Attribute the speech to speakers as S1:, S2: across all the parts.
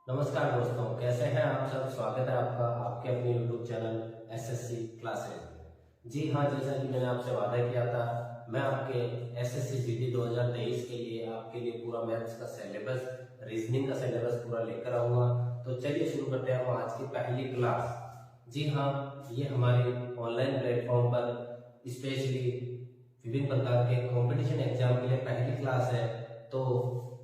S1: नमस्कार दोस्तों, कैसे हैं आप सब। स्वागत है आपका आपके अपने YouTube चैनल एसएससी क्लासेस। जी हाँ, जैसा कि मैंने आपसे वादा किया था, मैं आपके एसएससी जीडी 2023 के लिए आपके लिए पूरा मैथ्स का सिलेबस, रीजनिंग का सिलेबस पूरा लेकर आऊंगा। तो चलिए शुरू करते हैं हम आज की पहली क्लास। जी हाँ, ये हमारे ऑनलाइन प्लेटफॉर्म पर स्पेशली विभिन्न प्रकार के कंपटीशन एग्जाम के लिए पहली क्लास है। तो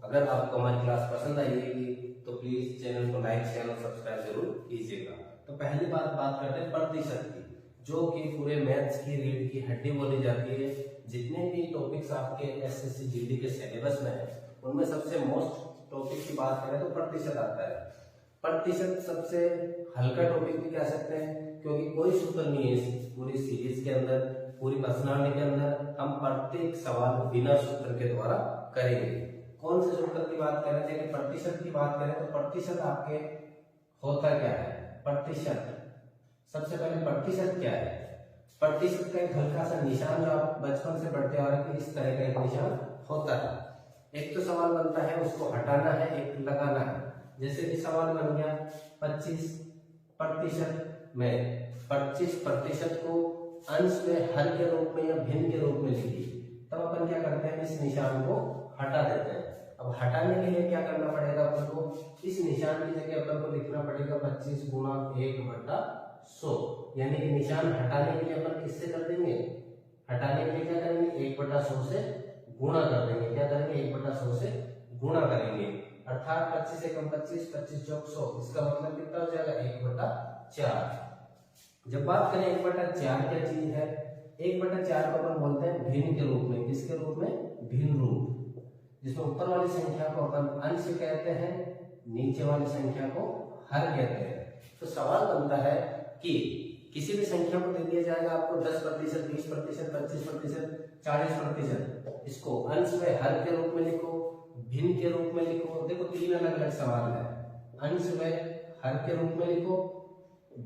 S1: अगर आपको हमारी क्लास पसंद आएगी तो प्लीज चैनल को लाइक शेयर और सब्सक्राइब जरूर कीजिएगा। तो पहली बात करते हैं प्रतिशत की, जो कि पूरे मैथ्स की रीढ़ की हड्डी बोली जाती है। जितने भी टॉपिक्स आपके एसएससी जीडी के सिलेबस में है, उनमें सबसे मोस्ट टॉपिक की बात करें तो प्रतिशत आता है। प्रतिशत सबसे हल्का टॉपिक भी कह सकते हैं, क्योंकि कोई सूत्र नहीं है इस पूरी सीरीज के अंदर, पूरी पर्सनालिटी के अंदर। हम प्रत्येक सवाल बिना सूत्र के द्वारा करेंगे। कौन से सूत्र की बात करें, जैसे प्रतिशत की बात करें तो प्रतिशत आपके होता क्या है। प्रतिशत, सबसे पहले प्रतिशत क्या है। प्रतिशत का एक हल्का सा निशान जो आप बचपन से पढ़ते आ रहे हैं, इस तरह का एक निशान होता है। एक तो सवाल बनता है, उसको हटाना है, एक लगाना है। जैसे कि सवाल बन गया 25% में 25% को अंश में हर के रूप में या भिन्न के रूप में लिखिए, तब अपन क्या करते हैं, इस निशान को हटा देते हैं। अब हटाने के लिए क्या करना पड़ेगा अपन को, इस निशान की जगह अपन को लिखना पड़ेगा 25 गुणा 1/100। यानी कि निशान हटाने के लिए अपन किससे कर देंगे, हटाने के लिए क्या करेंगे, 1/100 से गुणा कर देंगे। क्या करेंगे, 1/100 से गुणा करेंगे। अर्थात 25 एकम 25, 25 चौक 100, इसका मतलब कितना हो जाएगा, 1/4। जब बात करें 1/4 क्या चीज है, 1/4 को अपन बोलते हैं भिन्न के रूप में। किसके रूप में, भिन्न रूप, जिसमें ऊपर वाली संख्या को अपन अंश कहते हैं, नीचे वाली संख्या को हर कहते हैं। तो सवाल बनता है कि किसी भी संख्या को दे दिया जाएगा आपको 10%, 20%, 25%, 40%, इसको अंश में हर के रूप में लिखो, भिन्न के रूप में लिखो। देखो तीन अलग अलग सवाल है, अंश में हर के रूप में लिखो,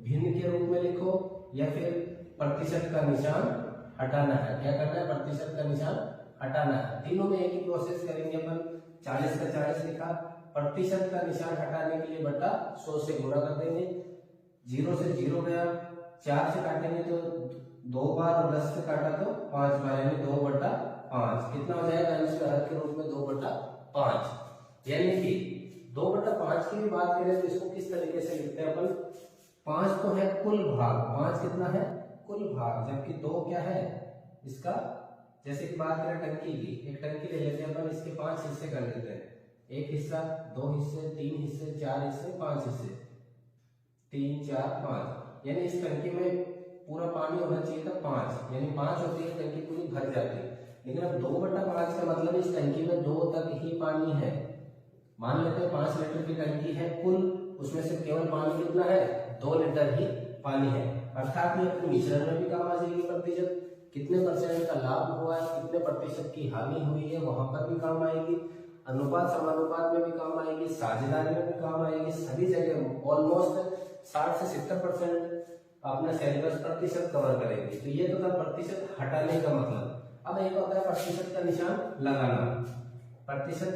S1: भिन्न के रूप में लिखो, या फिर प्रतिशत का निशान हटाना है। क्या करना है, प्रतिशत का निशान हटाना है। तीनों में एक ही प्रोसेस करेंगे अपन। 40 का 40 लिखा, प्रतिशत का निशान हटाने के लिए बटा 100 से गुणा कर देंगे। 0 से 0 गया, 4 से काटेंगे तो 2 बार, और 10 से काटा तो 5 बार, यानी 2/5। कितना हो जाएगा, अंश में हर के रूप में 2/5। यानी कि 2/5 की भी बात करें तो इसको किस तरीके से लिखते हैं अपन, 5 तो है कुल भाग, 5 कितना है, कुल भाग, जबकि 2 क्या है इसका। जैसे कि बात करें टंकी की, एक टंकी ले लेते हैं अपन, इसके 5 हिस्से कर लेते हैं। एक हिस्सा, 2 हिस्से, 3 हिस्से, 4 हिस्से, 5 हिस्से, 3 4 5। यानी इस टंकी में पूरा पानी होना चाहिए था 5, यानी 5 होती है टंकी पूरी भर जाती है। लेकिन अब 2/5 का मतलब इस टंकी में 2 तक ही पानी है। मान लेते हैं 5 लीटर की टंकी है कुल, उसमें से केवल पानी कितना है, 2 लीटर ही पानी है। अर्थात ये अपने मिश्रण में भी काम आ जाएगी प्रतिशत, कितने परसेंट का लाभ हुआ है, कितने प्रतिशत की हानि हुई है, वहां पर भी काम आएगी। अनुपात समानुपात में भी काम आएगी, साझेदारी में भी काम आएगी। सभी जगह ऑलमोस्ट 60 से 70% अपना सिलेबस प्रतिशत कवर करेंगे। तो ये तो था प्रतिशत हटाने का मतलब। अब एक होता है प्रतिशत का निशान लगाना। प्रतिशत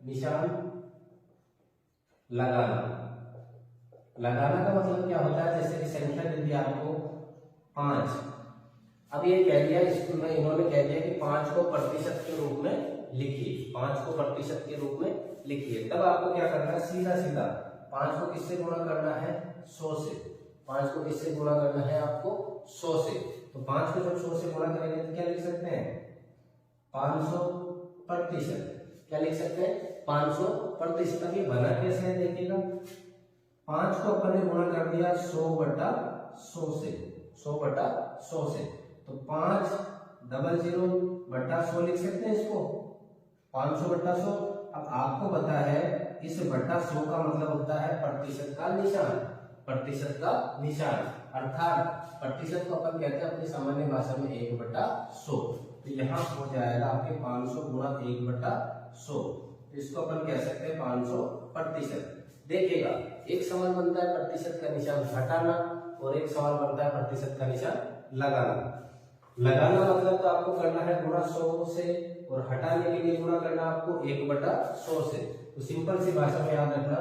S1: निशान लगाना, लगाना का मतलब क्या होता है, जैसे कि संख्या दे दी आपको 5। अब ये कह दिया स्कूल में, इन्होंने कह दिया कि 5 को प्रतिशत के रूप में लिखिए, 5 को प्रतिशत के रूप में लिखिए। तब आपको क्या करना है, सीधा सीधा 5 को किससे गुणा करना है, 100 से। 5 को किससे गुणा करना है आपको, 100 से। तो 5 को जब 100 से गुणा करेंगे तो क्या लिख सकते हैं, 500%। क्या लिख सकते हैं, 500%। अब ये बना कैसे है देखिएगा, 5 को अपन ने गुणा कर दिया 100/100 से, 100/100 से। तो 500/100 लिख सकते हैं इसको, 500/100। अब आपको पता है इस बटा 100 का मतलब होता है प्रतिशत का निशान, प्रतिशत का निशान। अर्थात प्रतिशत को अपन कहते हैं अपनी सामान्य भाषा में 1/100। तो यहाँ हो जाएगा आपके 500 गुणा 1/100। इसको अपन कह सकते हैं 500%। देखिएगा एक सवाल बनता है प्रतिशत का निशान हटाना, और एक सवाल बनता है प्रतिशत का निशान लगाना। लगाना मतलब तो आपको करना है गुणा 100 से, और हटाने के लिए गुणा करना आपको 1/100 से। तो सिंपल सी भाषा में याद रखना,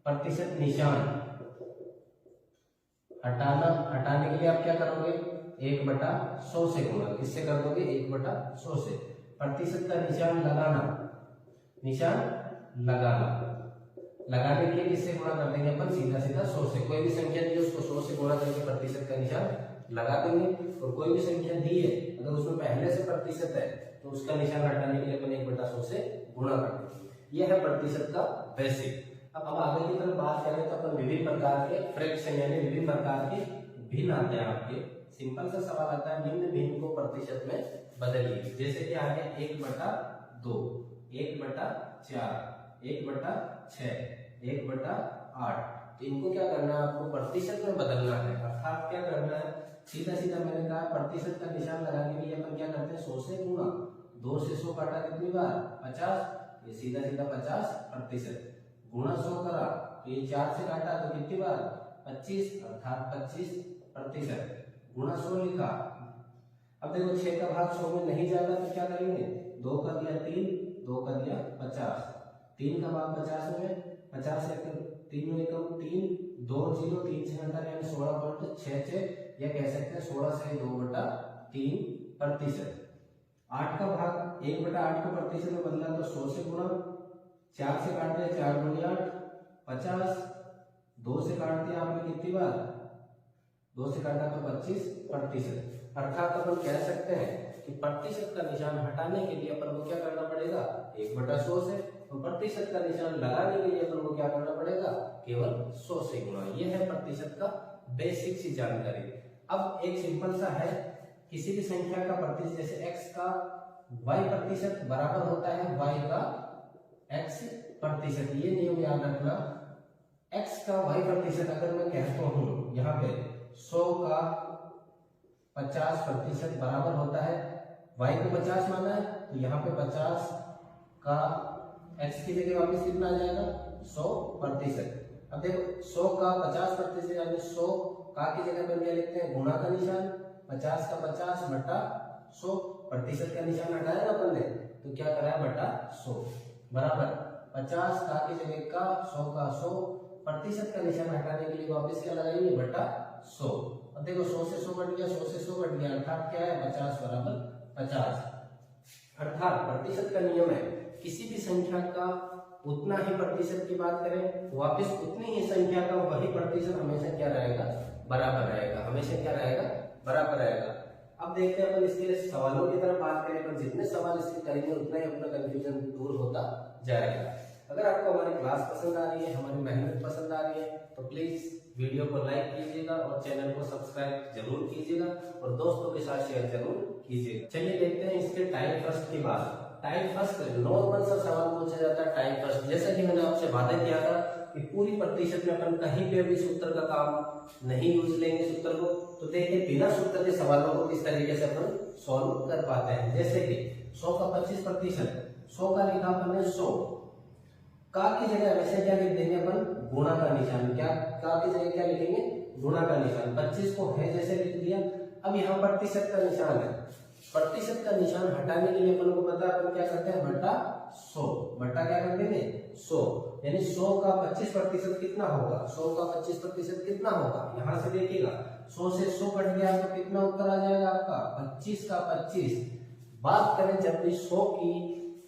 S1: प्रतिशत निशान हटाने के लिए आप क्या करोगे, 1/100 से गुणा, किससे कर दोगे, 1/100 से। प्रतिशत का निशान लगाने के लिए किससे गुणा कर देंगे अपन, सीधा 100 से। कोई भी संख्या दी है उसको 100 से गुणा करके प्रतिशत का निशान लगा देंगे। और कोई भी संख्या दी है अगर उसमें पहले से प्रतिशत है तो उसका निशान हटाने के लिए अपन 1/100 से गुणा कर देंगे। यह है प्रतिशत का बेसिक। अब आगे की तरफ बात करें तो अपन विभिन्न प्रकार के फ्रैक्शन यानी विभिन्न प्रकार के भिन्न आते हैं आपके। सिंपल सा सवाल आता है, निम्न भिन्न को प्रतिशत में बदलिए। जैसे कि आगे 1/2, 1/4, 1/6, 1/8। तो इनको क्या करना है, आपको प्रतिशत में बदलना है। अर्थात क्या करना है, सीधा सीधा मैंने कहा प्रतिशत का निशान लगाने के लिए अपन क्या करते हैं, 100 से गुणा। 2 से 100 काटा कितनी बार, 50। ये सीधा सीधा 50% गुणा 100 करा तो ये 4 से काटा तो कितनी बार, 25, अर्थात 25% गुणा 100 लिखा। अब देखो 6 का भाग 100 में नहीं जाता तो क्या करेंगे, 2 का दिया 3, 2 का दिया 50, 3 का भाग 50 में, 50 से 3 में कम 3, 2 0, 3 से घटा यानी 16.66, या कह सकते हैं 16 से 2/3%। 8 का भाग 1/8 को प्रतिशत में बदला तो 100 से गुणा, 4 से काट दिया 4 दूनी 8, 50, 2 से काट दिया आपने कितनी बार, 2 से काटा तो 25%। अर्थात अपन कह सकते हैं कि प्रतिशत का निशान हटाने के लिए अपन को क्या करना पड़ेगा, 1/100 से। तो प्रतिशत का निशान लगाने के लिए अपन को क्या करना पड़ेगा, केवल 100 से गुणा। यह है प्रतिशत का बेसिक सी जानकारी। अब एक सिंपल सा है, किसी भी संख्या का प्रतिशत, जैसे x का y प्रतिशत बराबर होता है y का x प्रतिशत। ये नियम याद रखना, x का y प्रतिशत अगर मैं कहता हूं यहाँ पे 100 का 50% बराबर होता है, y को 50 माना है तो यहाँ पे 50 का x की जगह वापस कितना आ जाएगा, 100%। अब देखो 100 का 50% यानी 100 का की जगह पर क्या लिखते हैं, गुणा का निशान। 50 का 50 बटा 100, प्रतिशत का निशान हटाया ना अपन ने तो क्या करा है, बटा 100 बराबर 50 का की जगह का 100 का 100, प्रतिशत का निशान हटाने के लिए वापस क्या लगाएंगे, बटा 100। अब देखो 100 से 100 कट गया, 100 से 100 कट गया, अर्थात क्या है, 50 बराबर 50। अर्थात प्रतिशत का नियम है, किसी भी संख्या का उतना ही प्रतिशत की बात करें, वापस उतनी ही संख्या का वही प्रतिशत हमेशा क्या रहेगा, बराबर रहेगा। हमेशा क्या रहेगा, बराबर रहेगा। अब देखते हैं अपन इसके सवालों की तरफ बात करें, पर जितने सवाल इसके करेंगे उतना ही अपना कंफ्यूजन दूर होता जाएगा। अगर आपको हमारी क्लास पसंद आ रही है, हमारी मेहनत पसंद आ रही है, तो प्लीज वीडियो को लाइक कीजिएगा और चैनल को सब्सक्राइब जरूर कीजिएगा और दोस्तों के साथ शेयर जरूर कीजिएगा। चलिए देखते हैं इसके टाइप फर्स्ट की बात। टाइप फर्स्ट नॉर्मल सा सवाल पूछा जाता है। टाइप फर्स्ट जैसा कि मैंने आपसे वादा किया था कि पूरी प्रतिशत में अपन कहीं पे भी सूत्र का काम नहीं यूज लेंगे सूत्र को, तो देखिए बिना सूत्र के सवालों को किस तरीके से अपन सॉल्व कर पाते हैं। जैसे कि 100 का 25%, 100 का लिखा अपन ने 100, का की जगह वैसे क्या लिख देंगे अपन, गुणा का निशान। क्या का की जगह क्या लिखेंगे, गुणा का निशान। 25 को है जैसे लिख दिया। अब यहाँ प्रतिशत का निशान है, प्रतिशत का निशान हटाने के लिए अपन को पता है अपन क्या करते हैं, बटा 100। बटा क्या कर देंगे, 100, यानी 100 का 25% कितना होगा, 100 का 25% कितना होगा, यहाँ से देखिएगा 100 से 100 कट गया तो कितना उत्तर आ जाएगा आपका, 25 का 25। बात करें जब भी 100 की,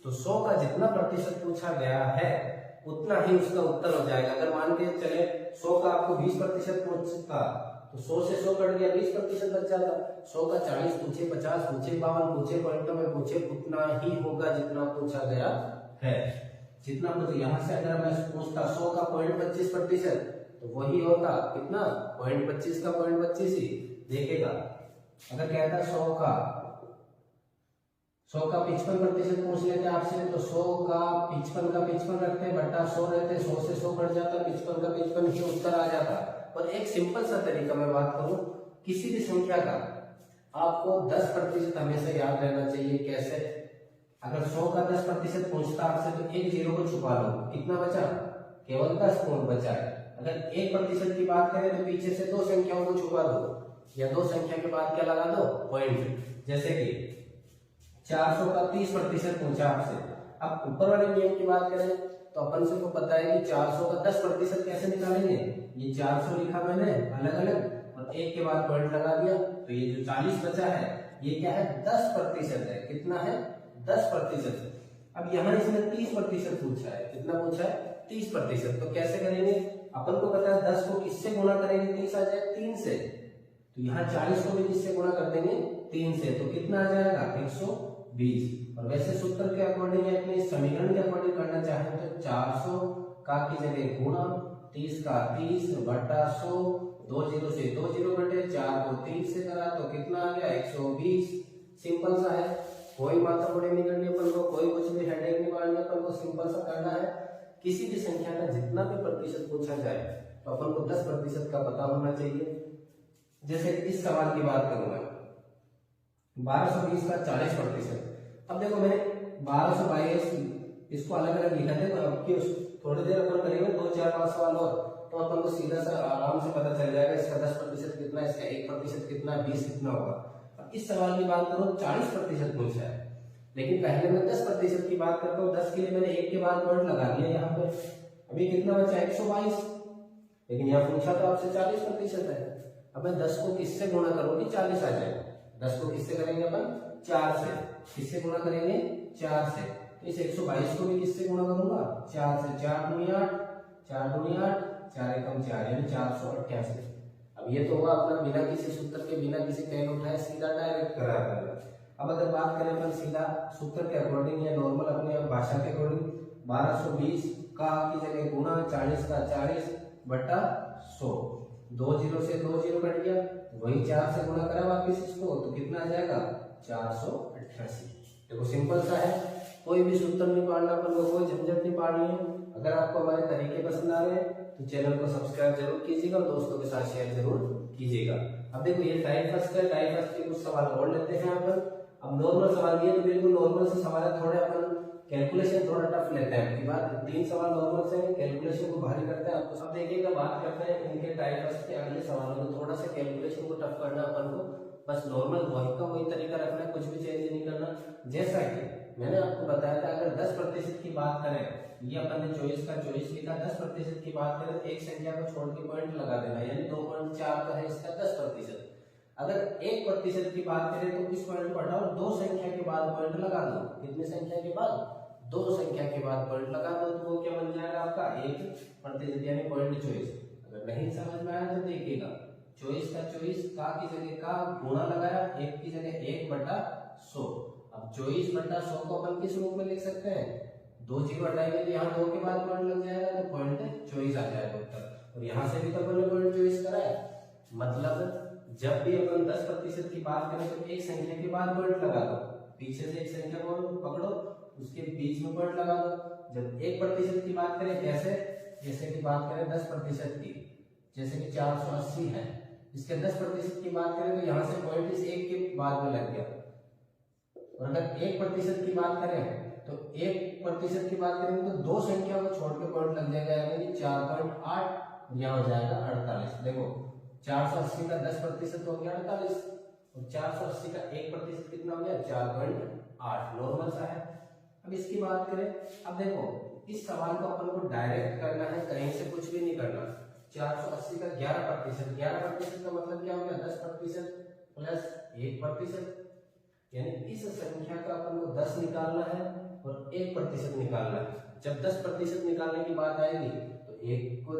S1: तो 100 का जितना प्रतिशत पूछा गया है उतना ही उसका उत्तर हो जाएगा। अगर मान के चले 100 का आपको 20% पूछता तो 100 से 100 कट गया, 20% बच जाता। 100 का 40 पूछे, 50 पूछे, 52 पूछे, पॉइंटों में पूछे, उतना ही होगा जितना पूछा गया है। जितना पूछे, यहाँ से अगर मैं पूछता 100 का 0.25% तो वही होता कितना, 0.25 का 0.25 ही देखेगा। अगर कहता 100 का 55% पूछ लेते आपसे तो 100 का 55 रखते हैं, बटा 100 रहते, 100 से 100 कट जाता, 55 ही उत्तर आ जाता। और एक सिंपल सा तरीका मैं बात करूं, किसी भी संख्या का आपको 10% हमेशा याद रहना चाहिए। कैसे, अगर 100 का 10% पूछता आपसे तो एक जीरो को छुपा लो, कितना बचा, केवल 10 बचा है। अगर 1% की बात करें तो पीछे से 2 संख्याओं को छुपा दो, या 2 संख्या के बाद क्या लगा दो, पॉइंट। जैसे कि 400 का 30% पूछा आपसे। अब ऊपर वाले नियम की बात करें तो अपन से को पता है कि 400 का 10% कैसे निकालेंगे। ये 400 लिखा मैंने अलग अलग और एक के बाद पॉइंट लगा दिया, तो ये जो 40 बचा है ये क्या है 10% है। कितना है 10%। अब यहाँ इसने 30% पूछा है। कितना पूछा है 30%। तो कैसे करेंगे, अपन को पता है 10 को किससे गुणा करेंगे 30 आ जाए 3 से, तो यहाँ 40 को भी किससे गुणा कर देंगे 3 से, तो कितना आ जाएगा 120। और वैसे सूत्र के अकॉर्डिंग या अपने समीकरण के अकॉर्डिंग करना चाहें तो 400 का की जगह गुणा 30 का 30 बटा 100, 2 0 से 2 0 घटे, 4 को 3 से करा तो कितना आ गया 120। सिंपल सा है, कोई माथा मुड़ी नहीं करनी अपन को, कोई कुछ भी हेडेक नहीं मारनी अपन को, सिंपल सा करना है। किसी भी संख्या का जितना भी प्रतिशत पूछा जाए तो अपन को 10% का पता होना चाहिए। जैसे इस सवाल की बात करूंगा 1220 का 40%। अब देखो मैंने 1222 इसको अलग अलग लिखा था, तो अब की थोड़ी देर अपन करेंगे 2-4-5 सवाल और, तो अपन को सीधा सा आराम से पता चल जाएगा इसका 10% कितना, इसका 1% कितना, 20 कितना होगा। अब इस सवाल की बात करो 40% पूछा है, लेकिन पहले मैं 10% की बात करता हूँ। 10 के लिए मैंने एक के बाद पॉइंट लगा दिया यहाँ पे। अभी कितना बचा 122, लेकिन यहाँ पूछा तो आपसे 40% है। अब मैं 10 को किससे गुणा करूंगी 40 आ जाएगा। 10 को किससे करेंगे अपन 4 से, किससे गुणा करेंगे 4 से, तो इस 122 को भी किससे गुणा करूंगा 4 से, 4 दूनी 8, 4 दूनी 8, 4 एकम 4 यानी 488। अब ये तो हुआ अपना बिना किसी सूत्र के, बिना किसी पेन उठाए सीधा डायरेक्ट करा देगा। अब अगर बात करें अपन सीधा सूत्र के अकॉर्डिंग या नॉर्मल अपने भाषा के अकॉर्डिंग, 1220 का की जगह गुणा 40 का 40 बटा 100, 2 0 से 2 0 कट गया, वही 4 से गुणा करा वापिस इसको, तो कितना आ जाएगा 488। देखो सिंपल सा है, कोई भी सूत्र नहीं पढ़ना अपन को, कोई झंझट नहीं पानी है। अगर आपको हमारे तरीके पसंद आ रहे हैं तो चैनल को सब्सक्राइब जरूर कीजिएगा और दोस्तों के साथ शेयर जरूर कीजिएगा। अब देखो ये टाइप फर्स्ट है, टाइप फर्स्ट के कुछ सवाल और लेते हैं अपन। अब नॉर्मल सवाल ये तो बिल्कुल नॉर्मल से सवाल है, थोड़े अपन कैलकुलेशन थोड़ा टफ लेते हैं। आपकी बात 3 सवाल नॉर्मल से हैं, कैलकुलेशन को भारी करते हैं आपको। सब देखिएगा, बात करते हैं इनके टाइप फर्स्ट के अगले सवालों में। थोड़ा सा कैलकुलेशन को टफ करना अपन को, बस नॉर्मल वही का वही तरीका रखना है, कुछ भी चेंज नहीं करना। जैसा कि मैंने आपको बताया था, अगर 10% की बात करें, ये अपन ने चॉइस का चॉइस लिखा, 10% की बात करें तो एक संख्या को छोड़ के पॉइंट लगा देना, यानी 2.4 का है इसका 10%। अगर 1% की बात करें तो इस पॉइंट को हटाओ, 2 संख्या के बाद पॉइंट लगा दो। कितनी संख्या के बाद 2 संख्या के बाद पॉइंट लगा दो, तो वो क्या बन जाएगा आपका 1% यानी पॉइंट चॉइस। अगर नहीं समझ में आया तो देखिएगा, चॉइस का चॉइस का की जगह का गुणा लगाया, 1 की जगह 1/100। अब 24/100 को अपन किस रूप में लिख सकते हैं, 2 0 हटाएंगे तो यहाँ 2 के बाद पॉइंट लग जाएगा, तो पॉइंट 24 आ जाएगा उत्तर। और यहाँ से भी तो अपन ने पॉइंट चॉइस करा है। मतलब जब भी अपन 10% की बात करें तो एक संख्या के बाद पॉइंट लगा दो, पीछे से एक संख्या को पकड़ो उसके बीच में पॉइंट लगा दो। जब 1% की बात करें, कैसे, जैसे कि बात करें 10% की, जैसे कि 480 है, इसके 10% की बात करें तो यहाँ से पॉइंट इस एक के बाद में लग गया। और अगर 1% की बात करें तो 1% की बात करेंगे तो 2 संख्या को छोड़ के पॉइंट लग जाएगा, यानी 4.8, यहाँ हो जाएगा 48। देखो 480 का 10% हो गया 48, और 480 का 1% कितना हो गया 4.8। नॉर्मल सा है। अब इसकी बात करें, अब देखो इस सवाल को अपन को डायरेक्ट करना है, कहीं से कुछ भी नहीं करना। 480 का 11%, 11% का मतलब क्या हो गया 10% प्लस 1%, यानी इस संख्या का अपन को 10 निकालना है और 1% निकालना है। जब 10% निकालने की बात आएगी तो 1 को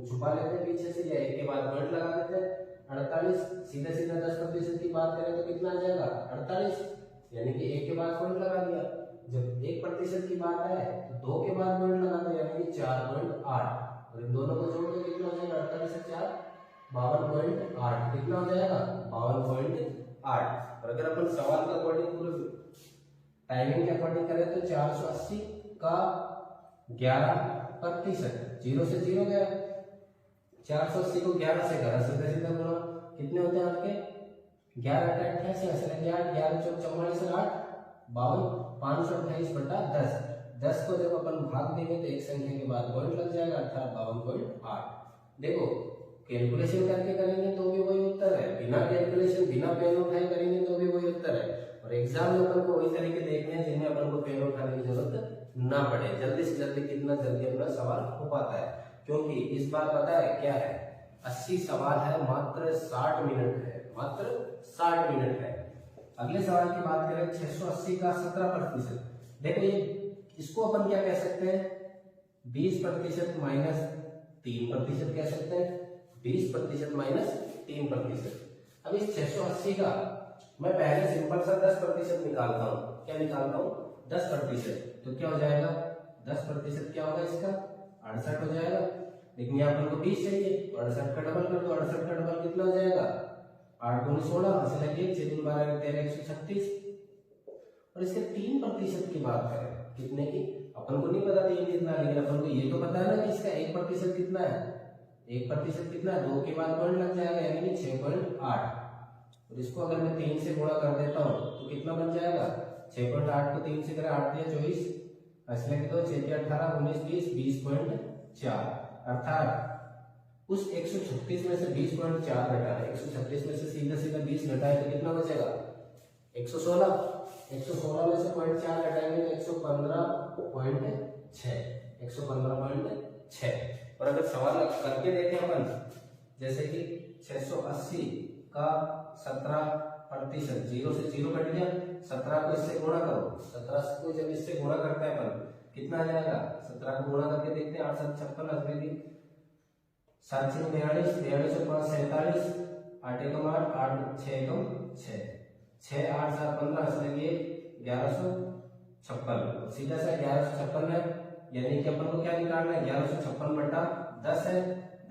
S1: छुपा लेते हैं पीछे से, या 1 के बाद पॉइंट लगा देते हैं 48। सीधे सीधा 10% की बात करें तो कितना आ जाएगा 48, यानी कि 1 के बाद पॉइंट लगा दिया। जब 1% की बात आए तो 2 के बाद पॉइंट लगा दो, यानी कि 4.8, और इन दोनों को जोड़ के कितना हो जाएगा 48 से 4 52.8, कितना हो जाएगा 52.8। और अगर अपन सवाल के अकॉर्डिंग पूरे टाइमिंग के अकॉर्डिंग करें तो 480 का 11%, 0 से 0 गया, 480 को 11 से करा, सीधा सीधा गुणा, कितने होते हैं आपके 11 8 88, ऐसे 11 चौक 44 और 8 52, 528/10। 10 को जब अपन भाग देंगे तो एक संख्या के बाद पॉइंट लग जाएगा, अर्थात 52.8। देखो कैलकुलेशन करके करेंगे तो भी वही उत्तर है, बिना कैलकुलेशन बिना पेन उठाए करेंगे तो भी वही उत्तर है। और एग्जाम में अपन को वही तरीके देखने हैं जिनमें अपन को पेन उठाने की जरूरत ना पड़े, जल्दी से जल्दी कितना जल्दी अपना सवाल हो पाता है, क्योंकि इस बार पता है क्या है, 80 सवाल है, मात्र 60 मिनट है, मात्र 60 मिनट है। अगले सवाल की बात करें 680 का 17%। देखो ये इसको अपन क्या कह सकते हैं, 20% माइनस 3% कह सकते हैं, 20% माइनस 3%। अब इस 680 का मैं पहले सिंपल सा 10% निकालता हूँ। क्या निकालता हूँ? 10%। तो क्या हो जाएगा, 10% क्या होगा इसका, 68 हो जाएगा। लेकिन यहाँ पर 20 चाहिए, तो 68 का डबल कर दो, 68 का डबल कितना हो जाएगा, 8 दूनी 16, 6 दूनी 12 13 136। और इसके 3% की बात करें, कितने की अपन को नहीं पता 3 कितना, लेकिन अपन को ये तो पता है ना कि इसका 1% कितना है, 1% कितना है, 2 के बाद पॉइंट लग जाएगा, यानी कि 6.8। और इसको अगर मैं 3 से गुणा कर देता हूँ तो कितना बन जाएगा, 6.8 को 3 से करें, 8 या 24, असले के 2 6 18 19 20 20.4, अर्थात उस 136 में से 20.4 घटाना है, 136 में से सीधा सीधा 20 घटाए तो कितना बचेगा, 116। 116 में से 0.4 घटाएंगे तो 115.6, 115.6। और अगर सवाल करके देखें अपन, जैसे कि 680 का 17%, 0 से 0 कट गया, 17 को इससे गुणा करो, 17 को जब इससे गुणा करते हैं अपन कितना आ जाएगा, 17 को गुणा करके देखते हैं, 8 7 56 असली 7 6 42 42 और 5 47, 8 एकम 8 8 6 एकम 6 6 8 7 15 असली 1156। सीधा सा 1156 है, यानी कि अपन को क्या निकालना है, 1156 बटा 10 है,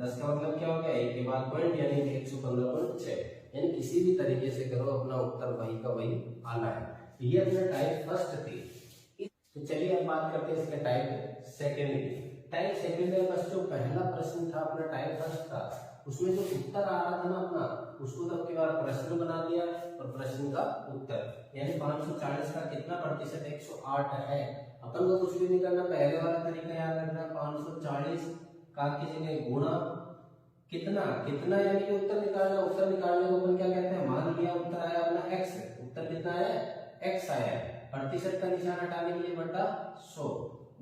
S1: 10 का मतलब क्या हो गया, 1 के बाद पॉइंट, यानी कि 115.6। यानी किसी भी तरीके से करो अपना उत्तर वही का वही आना है। ये अपना टाइप फर्स्ट थी। तो चलिए अब बात करते हैं इसके टाइप सेकंड की। टाइप सेकंड में बस जो पहला प्रश्न था अपना टाइप फर्स्ट था, उसमें जो उत्तर आ रहा था ना अपना, उसको तो आपके बार प्रश्न बना दिया और प्रश्न का उत्तर, यानी 540 का कितना प्रतिशत 108 है। अपन को कुछ भी नहीं करना, पहले वाला तरीका याद रखना, 540 का की जगह गुणा कितना, कितना यानी कि उत्तर निकालना। उत्तर निकालने को अपन क्या कहते हैं, मान लिया उत्तर आया अपना x, उत्तर कितना आया, x आया, प्रतिशत का निशान हटाने के लिए बटा 100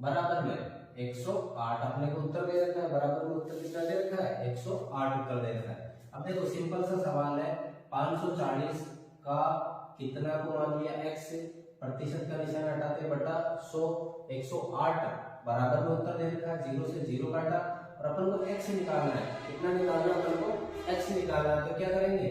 S1: बराबर में 108 अपने को उत्तर दे रखा है, बराबर में उत्तर कितना दे रखा है, 108 उत्तर दे रखा है। अब देखो सिंपल सा सवाल है, 540 का कितना को मान लिया x, प्रतिशत का निशान हटाते बटा 100, 108 बराबर में उत्तर दे रखा है, 0 से 0 काटा और अपन को x निकालना है। कितना निकालना है अपन को, x निकालना है। तो क्या करेंगे,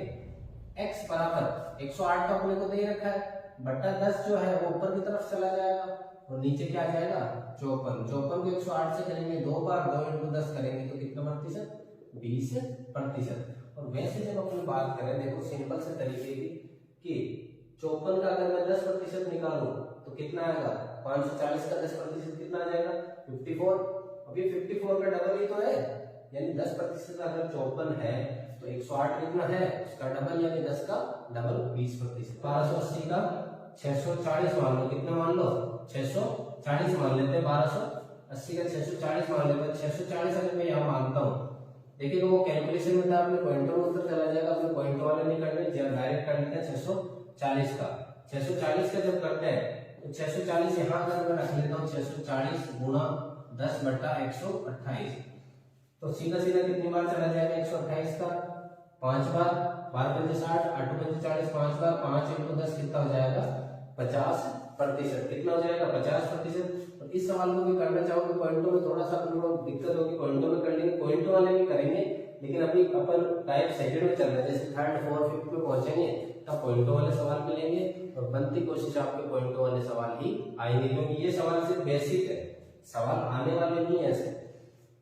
S1: x बराबर 108 का अपने को दे रखा है, बटा 10 जो है वो ऊपर की तरफ चला जाएगा और नीचे क्या आ जाएगा, 54। 54 को 108 से करेंगे 2 बार, 2 × 10 करेंगे तो कितना प्रतिशत, 20%। और वैसे जब अपन बात करें, देखो सिंपल से तरीके की कि 54 का अगर मैं 10% निकालूं तो कितना आएगा, 540 का 10% कितना आ जाएगा, 54। अभी 54 का डबल ही तो है, यानी 10% अगर 54 है तो 108 कितना है, उसका डबल, यानी 10 का डबल 20%। 1280 का 640 मान लो, कितना मान लो, 640 मान लेते हैं, 1280 का 640 मान लेते हैं। 640 अगर मैं यहाँ मानता हूँ, देखिए वो कैलकुलेशन में था, अपने पॉइंटों में उत्तर चला जाएगा, अपने पॉइंट वाले नहीं करने, डायरेक्ट कर लेते हैं 640 का। 640 का जब करते हैं तो 640 यहाँ अगर मैं रख लेता हूँ, 640 गुणा 10 बटा 128, तो सीधा सीधा कितनी बार चला जाएगा 128 का, 5 बार, 12 पंजे 60, 8 पंजे 40, 5 बार, 5 × 10 कितना हो जाएगा, 50%। कितना हो जाएगा, 50%। और इस सवाल को भी करना चाहो तो पॉइंटों में थोड़ा सा दिक्कत होगी, पॉइंटों में कर लेंगे, पॉइंट वाले भी करेंगे, लेकिन अभी अपन टाइप सेकंड में चल रहे हैं, जैसे थर्ड फोर्थ फिफ्थ में पहुंचेंगे तब पॉइंटों वाले सवाल मिलेंगे और बनती कोशिश आपके पॉइंटों वाले सवाल ही आएंगे, क्योंकि ये सवाल सिर्फ बेसिक है, सवाल आने वाले नहीं है ऐसे।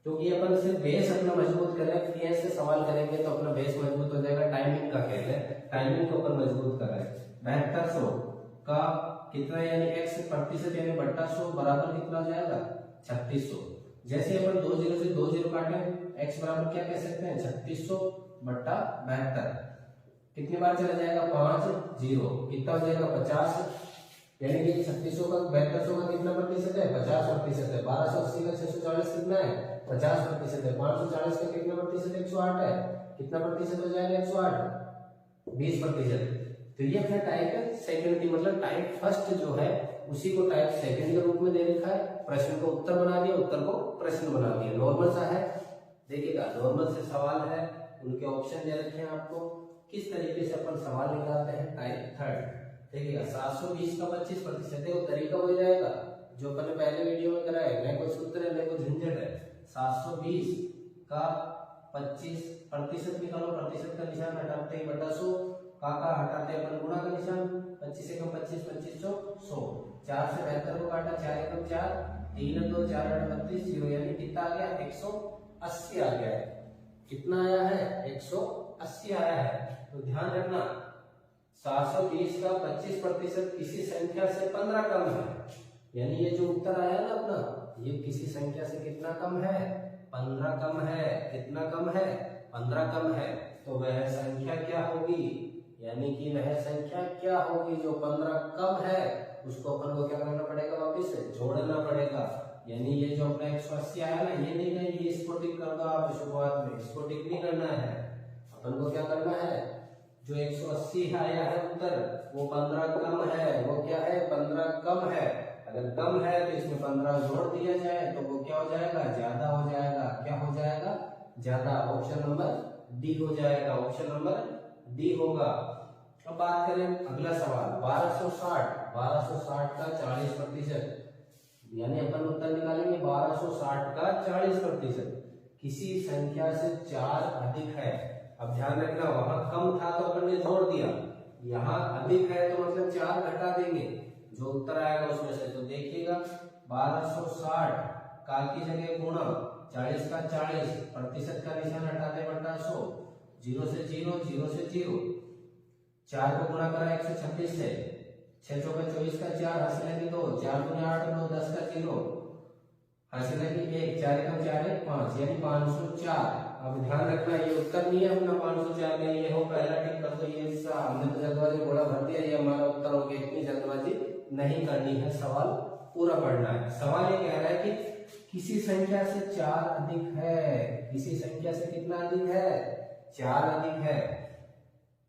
S1: क्योंकि अपन सिर्फ बेस अपना मजबूत करें, कि ऐसे सवाल करेंगे तो अपना बेस मजबूत हो जाएगा। टाइमिंग का खेल है, टाइमिंग को अपन मजबूत कर रहे हैं। 7200 का कितना, यानी x% यानी बट्टा 100 बराबर कितना हो जाएगा, 3600। जैसे अपन 2 0 से 2 0 काटे, x बराबर क्या कह सकते हैं, 3600 बट्टा 72, कितनी बार चला जाएगा, 5 0, कितना हो जाएगा 50, यानी कि 3600 का 7200 का कितना प्रतिशत है, 50% है। 1280 का 640 कितना है, 50% है। 540 का कितना प्रतिशत, 108 है, कितना प्रतिशत हो जाएगा, 108, 20%। तो ये अपना टाइप है सेकंड की, मतलब टाइप फर्स्ट जो है उसी को टाइप सेकंड के रूप में दे रखा है, प्रश्न को उत्तर बना दिया, उत्तर को प्रश्न बना दिया। नॉर्मल सा है, देखिएगा नॉर्मल से सवाल है, उनके ऑप्शन दे रखे हैं आपको, किस तरीके से अपन सवाल निकालते हैं टाइप थर्ड। देखिएगा 720 का 25%, देखो तरीका हो जाएगा जो अपन ने पहले वीडियो में करा है, न कोई सूत्र है न कोई झंझट है। 720 का 25% निकालो, प्रतिशत का निशान हटाते ही बटा 100, का हटाते अपन गुणा का निशान, 25 एकम 25, 25 चौक 100, 4 से 72 को काटा, 4 एकम 4, 3 2 4 8 32, 0 यानी कितना आ गया 180 आ गया है। कितना आया है 180 आया है। तो ध्यान रखना 720 का 25% किसी संख्या से 15 कम है, यानी ये जो उत्तर आया ना अपना, ये किसी संख्या से कितना कम है 15 कम है। कितना कम है 15 कम है। तो वह संख्या क्या होगी, यानी कि वह संख्या क्या होगी जो 15 कम है, उसको अपन को क्या करना पड़ेगा, वापिस से जोड़ना पड़ेगा। यानी ये जो अपना 180 आया ना, ये नहीं है, ये इसको टिक कर दो आप शुरुआत में, इसको टिक नहीं करना है। अपन को क्या करना है, जो 180 आया है उत्तर वो 15 कम है, वो क्या है 15 कम है। अगर कम है तो इसमें 15 जोड़ दिया जाए तो वो क्या हो जाएगा, ज्यादा हो जाएगा। क्या हो जाएगा, ज्यादा। ऑप्शन नंबर डी हो जाएगा, ऑप्शन नंबर डी होगा। अब बात करें अगला सवाल 1260 का 40%, यानी अपन उत्तर निकालेंगे 1260 का 40%। किसी संख्या से 4 अधिक है। अब ध्यान रखना, वहां कम था तो अपन ने जोड़ दिया, यहाँ अधिक है तो मतलब 4 घटा देंगे जो उत्तर आएगा उसमें से। तो देखिएगा 1260 का की जगह गुणा 40 का 40, प्रतिशत का निशान हटाते बटा 100, 0 से 0, 0 से 0, 4 को गुणा करा 136 से, 6 चौके 24 का 4, हासिल लगी 2, 4 गुना 8 9, 10 का 0, हासिल लगी 1, 4 एकम 4 है 5, यानी 504। अब ध्यान रखना ये उत्तर नहीं है अपना 504 में, ये हो पहला टिक कर दो, ये हिस्सा हमने तो जल्दबाजी घोड़ा भर दिया, ये हमारा उत्तर हो गया। इतनी जल्दबाजी नहीं करनी है, सवाल पूरा पढ़ना है। सवाल ये कह रहा है कि किसी संख्या से 4 अधिक है, किसी संख्या से कितना अधिक है 4 अधिक है,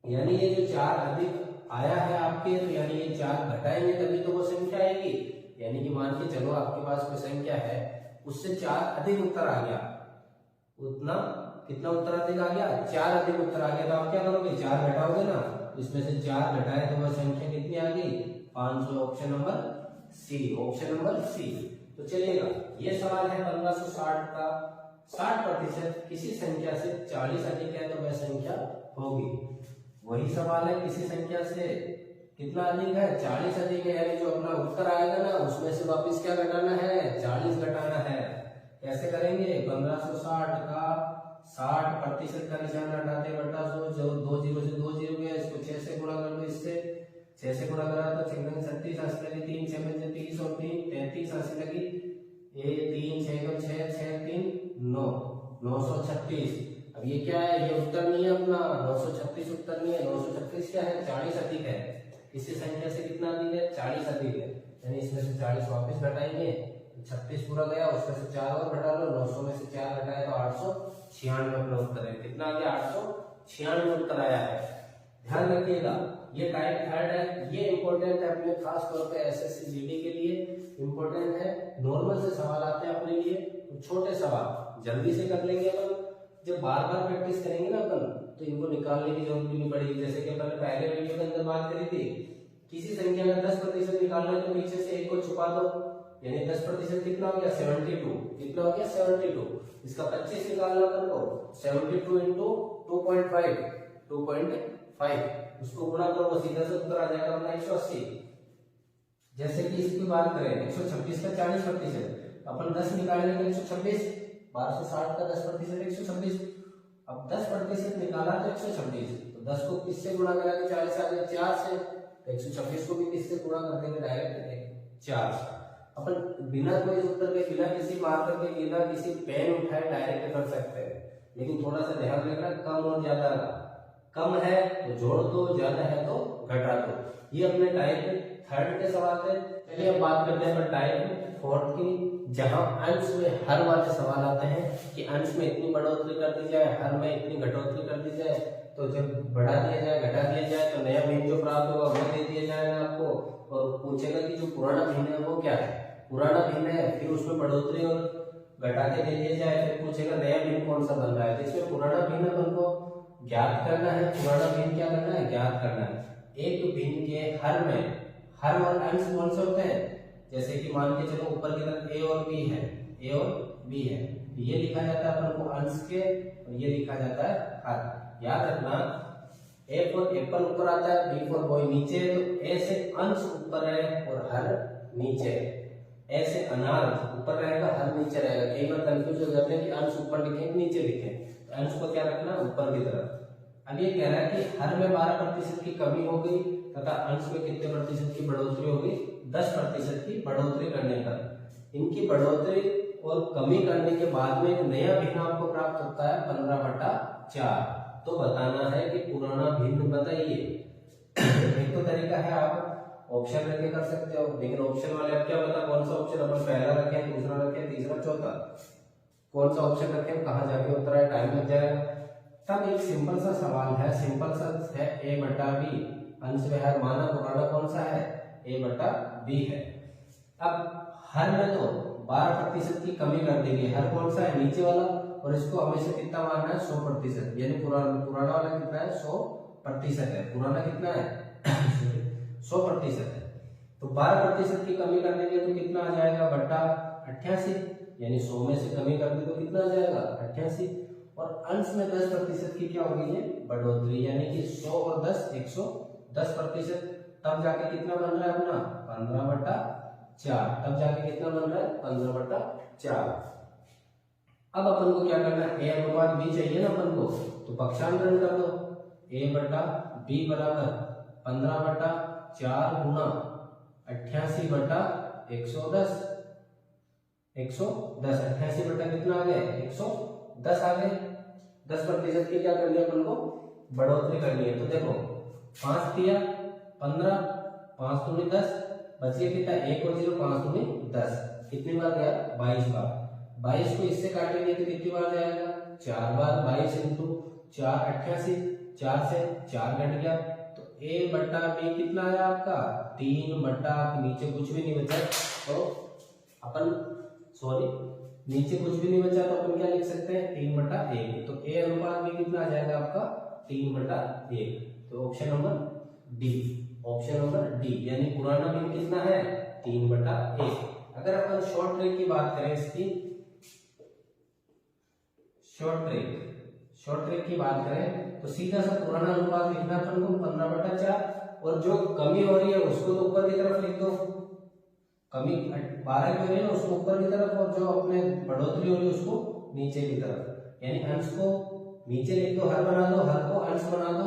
S1: यानी ये जो 4 अधिक आया है आपके, तो यानी ये 4 घटाएंगे तभी तो वो संख्या आएगी। यानी कि मान के चलो आपके पास कोई संख्या है, उससे 4 अधिक उत्तर आ गया, उतना कितना उत्तर अधिक आ गया 4 अधिक उत्तर आ गया, तो आप क्या करोगे 4 घटाओगे ना, इसमें से 4 घटाए तो वह संख्या कितनी आ गई 500। Option number C, option number C. तो चलिएगा ये सवाल है 1560 का 60% किसी संख्या से 40 अधिक है तो वह संख्या होगी। वही सवाल है किसी संख्या से कितना अधिक है 40 अधिक है, यानी जो अपना उत्तर आएगा ना उसमें से वापस क्या घटाना है 40 घटाना है। कैसे करेंगे 1560 का 60% का निशान हटाते बटा 100, जो 2 0 से 2 0 गया, इसको 6 से गुणा कर लो, इससे 6 से गुणा करा तो 6 36 हासिल लगी 3 6 में 30 और 3 33 हासिल लगी, ये 3 6 को 6 6 3 9 936। अब ये क्या है, ये उत्तर नहीं है अपना 936 उत्तर नहीं है, 936 क्या है 40 अधिक है। किसी संख्या से कितना अधिक है 40 अधिक है, यानी इसमें से 40 वापस घटाएंगे, 36 पूरा गया, उसमें से 4 और घटा लो, 900 में से 4 घटाए तो 896 अपना उत्तर है। कितना आ गया 896 उत्तर आया है। ध्यान रखिएगा ये टाइप थर्ड है, ये इंपॉर्टेंट है अपने खास तौर पे एसएससी जीडी के लिए इंपॉर्टेंट है। नॉर्मल से सवाल आते हैं अपने लिए, तो छोटे सवाल जल्दी से कर लेंगे अपन, जब बार बार प्रैक्टिस करेंगे ना अपन तो इनको निकालने की जरूरत भी नहीं पड़ेगी। जैसे कि अपन पहले वीडियो के अंदर बात करी थी, किसी संख्या का 10% निकालना है तो पीछे से 1 को छुपा दो, यानी 10% कितना हो गया 72, कितना हो गया 72। इसका 25 निकालना अपन को 72 इंटू 2.5, उसको गुणा करो सीधा से उत्तर आ जाएगा अपना 180। जैसे कि इसकी बात करें 126 का 40%, अपन 10 निकालेंगे 126, 1260 का 10% 126। अब 10% निकाला तो 126, तो 10 को किससे गुणा करा के 40 आ गया 4 से, तो 126 को भी किससे गुणा कर देंगे डायरेक्ट 4 से। अपन बिना कोई उत्तर के, बिना किसी मार्कर के, बिना किसी पेन उठाए डायरेक्ट कर सकते हैं, लेकिन थोड़ा सा ध्यान रखना कम और ज्यादा का, कम है तो जोड़ दो, ज्यादा है तो घटा दो। ये अपने टाइप थर्ड के सवाल थे। चलिए अब बात करते हैं टाइप फोर्थ की। जहां अंश में हर वाले सवाल आते हैं कि अंश में इतनी बढ़ोतरी कर दी जाए, हर में इतनी घटोतरी कर दी जाए, तो जब बढ़ा दिया जाए, घटा दिया जाए, तो नया भिन्न जो प्राप्त होगा वो दे दिया जाएगा आपको, और पूछेगा कि जो पुराना भिन्न है वो क्या है, पुराना भिन्न है, फिर उसमें बढ़ोतरी और घटा के दे दिया जाए, फिर पूछेगा नया भिन्न कौन सा बन रहा है। तो इसमें पुराना भिन्न अपन को ज्ञात करना है, पुराना भिन्न क्या करना है, ज्ञात करना है। एक भिन्न के हर में हर और अंश कौन से होते हैं, जैसे कि मान के चलो ऊपर की तरफ ए और बी है, ए और बी है, तो ये लिखा जाता है अपन को अंश के, और ये लिखा जाता है हर। याद रखना, ए फॉर एप्पल ऊपर आता है, बी फॉर बॉय नीचे, तो ए से अंश ऊपर है और हर नीचे है। ए से अनार ऊपर रहेगा, हर नीचे रहेगा। कई बार कंफ्यूज हो जाते हैं कि अंश ऊपर लिखें नीचे लिखें, तो अंश को क्या रखना, ऊपर की तरफ। अब ये कह रहा है कि हर में 12% की कमी हो गई तथा अंश में कितने प्रतिशत की बढ़ोतरी होगी, 10% की बढ़ोतरी करने पर। इनकी बढ़ोतरी और कमी करने के बाद में एक नया भिन्न आपको प्राप्त होता है 15/4। तो बताना है कि पुराना भिन्न बताइए। एक तो तरीका है आप ऑप्शन रख के कर सकते हो, लेकिन ऑप्शन वाले अब क्या पता कौन सा ऑप्शन अपन पहला रखें, दूसरा रखें, तीसरा, चौथा, कौन सा ऑप्शन रखें, कहाँ जाके उतरा है, टाइम लग जाएगा। तब एक सिंपल सा सवाल है, सिंपल सा है, a/b अंश में हर माना पुराना कौन सा है, a/b है। अब हर में तो 12% की कमी कर देंगे, हर कौन सा है, नीचे वाला, और इसको हमेशा कितना मानना है, 100%, यानी पुराना वाला कितना है, 100% है, पुराना कितना है 100% है। तो 12% की कमी कर देंगे तो कितना आ जाएगा, बटा 88, यानी 100 में से कमी कर दी तो कितना आ जाएगा, 88। और अंश में 10% की क्या होगी, ये बढ़ोतरी, यानी कि 100 और 10 110%, तब जाके कितना बन रहा है अपना 15/4, तब जाके कितना बन रहा है 15/4। अब अपन को क्या करना है, a/b चाहिए ना अपन को, तो पक्षांतरण कर दो, a/b बराबर 15/4 गुना 88/110, 110, 88 बटा कितना आ गया, 110 आ गए। 10% की क्या कर लिया अपन को, बढ़ोतरी करनी है। तो देखो 5 दिया 15, 5 दूनी 10, बच गया कितना, 1 और 0, 5 दूनी 10, कितनी बार गया, 22 बार। 22 को इससे काटेंगे तो कितनी बार जाएगा, 4 बार। 22 इंटू 4 88, 4 से 4 घट गया, तो a/b कितना आया आपका 3/, नीचे कुछ भी नहीं बचा तो अपन नीचे कुछ भी नहीं बचा तो अपन क्या लिख सकते हैं, 3/1। तो a/b कितना आ जाएगा आपका 3/1। तो option number D, option number D, यानी पुराना भिन्न कितना है 3/1। अगर अपन शॉर्ट ट्रिक की बात करें, इसकी शॉर्ट ट्रिक की बात करें तो सीधा सा पुराना अनुपात लिखना अपन को 15/4, और जो कमी हो रही है उसको तो ऊपर की तरफ लिख दो, कमी 12 की हो रही है ना उसको ऊपर की तरफ, और जो अपने बढ़ोतरी हो रही है उसको नीचे की तरफ, यानी अंश को नीचे लिख दो, हर बना दो, हर को अंश बना दो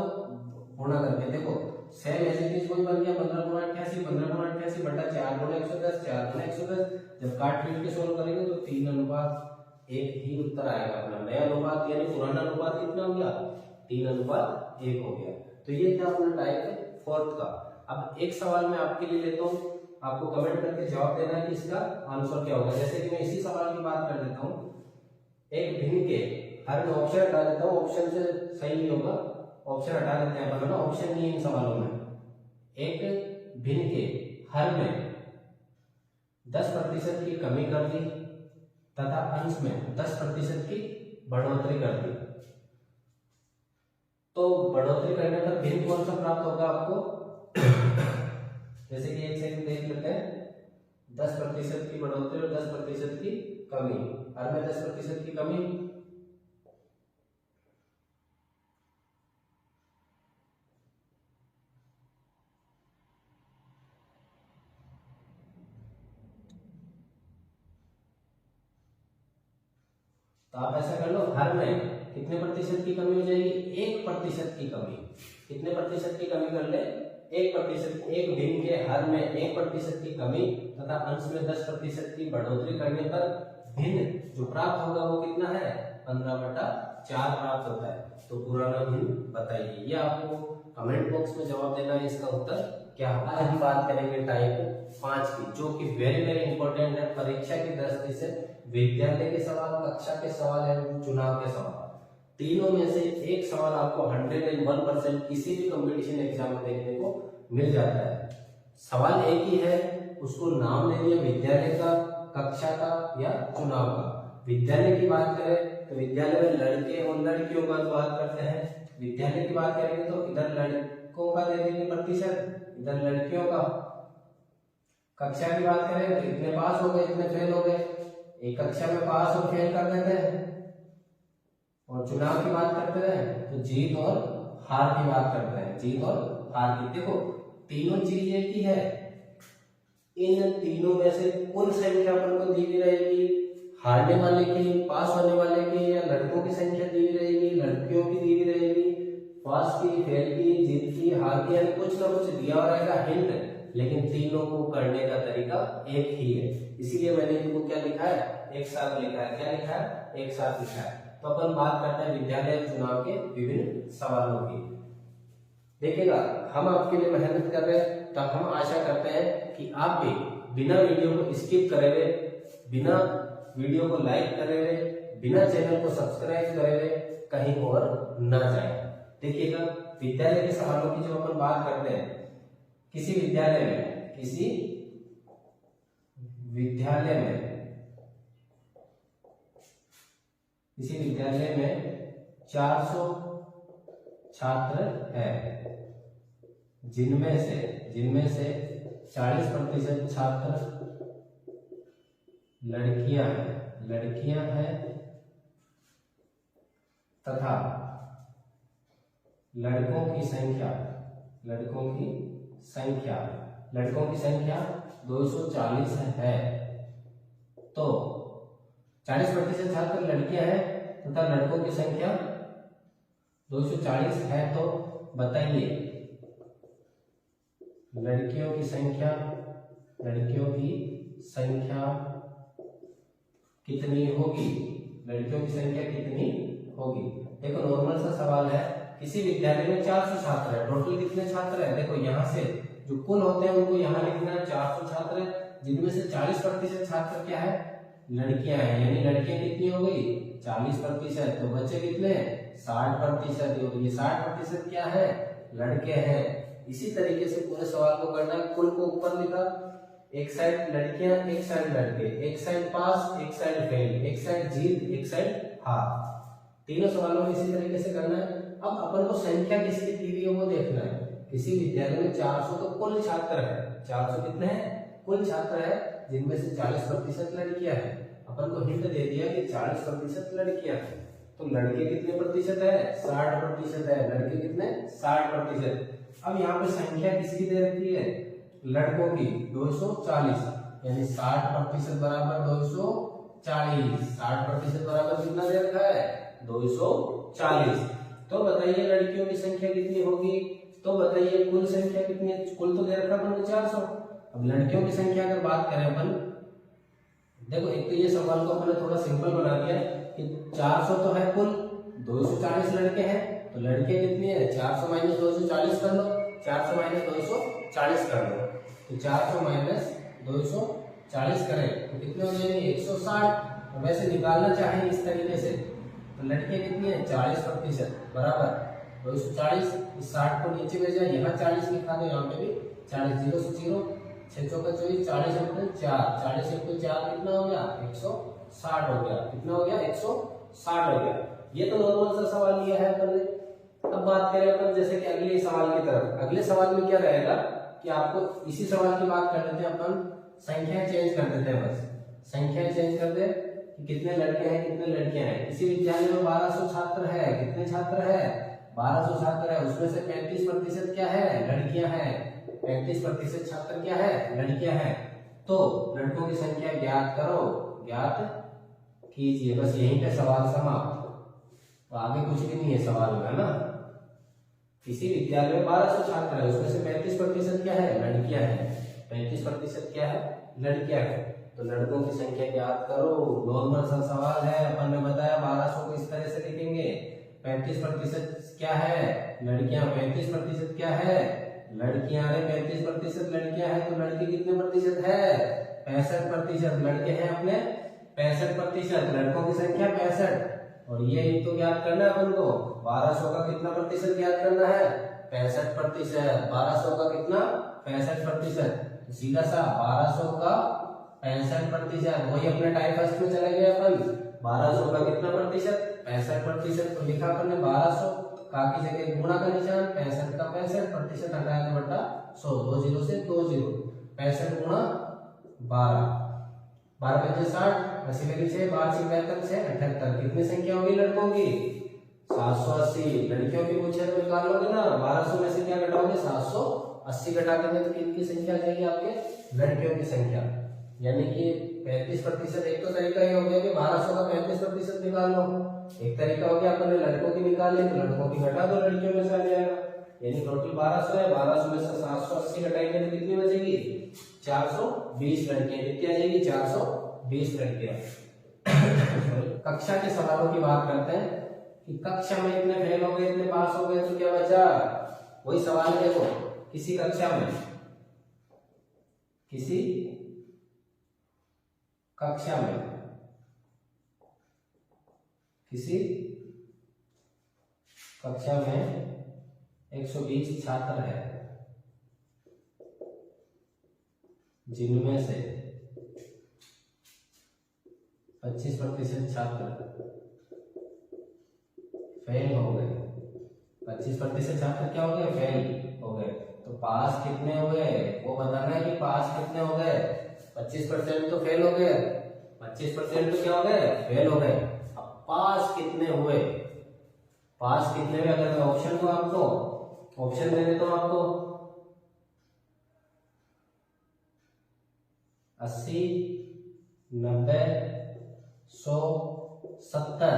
S1: गुणा करके। देखो सेम ऐसे चीज कोई बन गया 15/88, 15/88/4 गुणा 110, 4 गुणा 110। जब काट पीट के सोल्व करेंगे तो 3/1 ही उत्तर आएगा अपना। नया अनुपात यानी पुराना अनुपात कितना हो गया, 3/1 हो गया। तो ये था अपना टाइप 4 का। अब एक सवाल मैं आपके लिए लेता हूँ, आपको कमेंट करके जवाब देना है कि इसका आंसर क्या होगा। जैसे कि मैं इसी सवाल की बात कर लेता हूँ, एक भिन्न के हर में ऑप्शन हटा देता हूँ, ऑप्शन से सही नहीं होगा, ऑप्शन हटा देते हैं अपन, ऑप्शन नहीं इन सवालों में। एक भिन्न के हर में 10% की कमी कर दी तथा अंश में 10% की बढ़ोतरी कर दी, तो बढ़ोतरी करने पर भिन्न कौन सा प्राप्त होगा आपको। जैसे कि एक सेकंड देख लेते हैं, 10% की बढ़ोतरी और 10% की कमी, हर में 10% की कमी, तो आप ऐसा कर लो, हर में कितने प्रतिशत की कमी हो जाएगी, 1% की कमी। कितने प्रतिशत की कमी कर ले, 1%। एक भिन्न के हर में 1% की कमी तथा अंश में 10% की बढ़ोतरी करने पर भिन्न जो प्राप्त होगा वो कितना है 15/4 प्राप्त होता है। तो पुराना भिन्न बताइए। ये आपको कमेंट बॉक्स में जवाब देना है, इसका उत्तर क्या आज हम बात करेंगे टाइप 5 की, जो कि वेरी वेरी इंपॉर्टेंट है परीक्षा की दृष्टि से। विद्यालय के सवाल, कक्षा के सवाल है, चुनाव के सवाल, तीनों में से एक सवाल आपको 101% किसी भी कंपटीशन एग्जाम में देखने को मिल जाता है। सवाल एक ही है, उसको नाम ले लिया विद्यालय का, कक्षा का या चुनाव का। विद्यालय की बात करें तो विद्यालय में लड़के और लड़कियों का बात करते हैं। विद्यालय की बात करेंगे तो इधर लड़कों का दे देंगे प्रतिशत, इधर लड़कियों का। कक्षा की बात करें तो इतने पास हो गए, इतने फेल हो गए, एक कक्षा में पास और फेल कर देते हैं। और चुनाव की बात करते हैं तो जीत और हार की बात करते हैं, जीत और हार की। देखो तीनों चीज एक ही है, इन तीनों में से कुल संख्या अपन को दी हुई रहेगी, हारने वाले की, पास होने वाले की, या लड़कों की संख्या दी हुई रहेगी, लड़कियों की दी हुई रहेगी, पास की, फेल की, जीत की, हार की, यानी कुछ ना कुछ दिया हुआ रहेगा हिंट, लेकिन तीनों को करने का तरीका एक ही है। इसीलिए मैंने इनको क्या लिखा है, एक साथ लिखा है। क्या लिखा है, एक साथ लिखा है। तो अपन बात करते हैं विद्यालय चुनाव के विभिन्न सवालों की। देखिएगा हम आपके लिए मेहनत कर रहे हैं, तो हम आशा करते हैं कि आप भी बिना वीडियो को स्किप करे हुए, बिना वीडियो को लाइक करे हुए, बिना चैनल को सब्सक्राइब करे हुए कहीं और ना जाए। देखिएगा विद्यालय के सवालों की जो अपन बात करते हैं, किसी विद्यालय में 400 छात्र है, जिनमें से 40% छात्र लड़कियां हैं तथा लड़कों की संख्या 240 है। तो 40% छात्र लड़कियां हैं तथा लड़कों की संख्या 240 है, तो बताइए लड़कियों की संख्या कितनी होगी, देखो नॉर्मल सा सवाल है, किसी विद्यालय में 400 छात्र है, टोटल कितने छात्र है, देखो यहाँ से जो कुल होते हैं उनको यहाँ लिखना है 400 छात्र है, जिनमें से 40% छात्र क्या है, लड़कियां हैं, यानी लड़कियां कितनी हो गई 40%, तो बच्चे कितने 60%, ये 60% क्या है, लड़के हैं। इसी तरीके से पूरे सवाल को करना है। कुल को ऊपर लिखा, एक साइड लड़कियां, एक साइड लड़के, एक साइड पास, एक साइड फेल, एक साइड जीत, एक साइड हार। तीनों सवालों में इसी तरीके से करना है। अब अपन को संख्या किसकी दी हुई है वो देखना है। किसी विद्यालय में 400 तो कुल छात्र है, 400 कितने हैं, कुल छात्र है, जिनमें से 40% लड़कियां हैं। अपन को हिंट दे दिया कि 40% लड़कियां हैं, तो लड़के कितने प्रतिशत है, 60% है, लड़के कितने 60%। अब यहाँ पे संख्या किसकी दे रखी है, लड़कों की 240, यानी 60% बराबर 240, 60% बराबर कितना दे रखा है 240। तो बताइए लड़कियों की संख्या कितनी होगी, तो बताइए कुल संख्या कितनी है, कुल तो दे रखा अपन 400। अब लड़कियों की संख्या अगर बात करें अपन, देखो एक तो ये सवाल को अपने थोड़ा सिंपल बना दिया कि 400 तो है कुल, 240 लड़के हैं, तो लड़के कितनी है, 400 माइनस 240 कर लो, 400 माइनस 240 कर लो, तो 400 माइनस 240 करें तो कितने हो जाएंगे 160। वैसे निकालना चाहें इस तरीके से, तो लड़के कितनी है 40% बराबर 240, इस 60 को नीचे भेजा, यहाँ 40 लिखा दो, यहाँ पे भी 40, 0 से 0, 6 चौका 24, 40 × 4, 40 × 4 कितना हो गया 160 हो गया, कितना हो गया 160 हो गया। ये तो नॉर्मल सा सवाल लिया है अपन ने। अब बात करें अपन जैसे कि अगले सवाल की तरफ। अगले सवाल में क्या रहेगा कि आपको इसी सवाल की बात कर लेते हैं अपन, संख्याएं चेंज कर देते हैं, बस संख्याएं चेंज कर दे कि कितने लड़के हैं कितने लड़कियां हैं। किसी विद्यालय में 1200 छात्र है, कितने छात्र है 1200 छात्र है, उसमें से 35% क्या है लड़कियां हैं, 35% छात्र क्या है लड़कियां हैं। तो लड़कों की संख्या ज्ञात करो, ज्ञात कीजिए, बस यहीं पे सवाल समाप्त। तो आगे कुछ भी नहीं है सवाल में, है ना। किसी विद्यालय में 1200 छात्र है, उसमें से 35% क्या है लड़कियां हैं, 35% क्या है लड़कियां हैं। तो लड़कों की संख्या ज्ञात करो, नॉर्मल सा सवाल है। अपन ने बताया 1200 को इस तरह से लिखेंगे, 35% क्या है लड़कियां, 35% क्या है लड़कियां हैं 35%, लड़कियां हैं तो लड़के कितने प्रतिशत है? 65%। लड़के हैं अपने 65%, लड़कों की संख्या 65। और ये तो याद करना है अपन को, 1200 का कितना प्रतिशत याद करना है? 65%। 1200 का कितना? 65%। तो सीधा सा 1200 का 65%, वही अपने टाइप फर्स्ट में चले गए अपन। 1200 का कितना प्रतिशत? 65%। तो लिखा अपन ने 1200 का की जगह गुणा का निशान, 65 का 65%, हटाया तो बटा 100, 2 0 से 2 0, 65 गुणा 12, 12 पंजे 60, 80 लगी 6, 12 से 78, कितनी संख्या होगी लड़कों की? 780। लड़कियों की पूछे तो निकाल लोगे ना, 1200 में से क्या घटाओगे? 780 घटा देंगे तो कितनी संख्या आ जाएगी आपके? लड़कियों की संख्या। यानी कि 35%। एक तो तरीका ये हो गया कि 1200 का 35% निकाल लो, एक तरीका हो गया अपन ने लड़कों की निकाल ली तो लड़कों की घटा दो, लड़कियों में से आ जाएगा। यानी टोटल 1200 है, 1200 में से 780 घटाएंगे तो कितनी बचेगी? 420 लड़कियां। कितनी आ जाएगी? 420 लड़कियां। कक्षा के सवालों की बात करते हैं कि कक्षा में इतने फेल हो गए, इतने पास हो गए, तो क्या बचा? वही सवाल देखो, किसी कक्षा में किसी कक्षा में 120 छात्र है, जिनमें से 25% छात्र फेल हो गए। 25% छात्र क्या हो गए? फेल हो गए। तो पास कितने हो गए वो बताना है कि पास कितने हो गए। 25% तो फेल हो गए, 25% तो क्या हो गए? फेल हो गए। अब पास कितने हुए? पास कितने में? अगर मैं ऑप्शन को आपको ऑप्शन दे देता हूं आपको, 80, 90, 100, 70।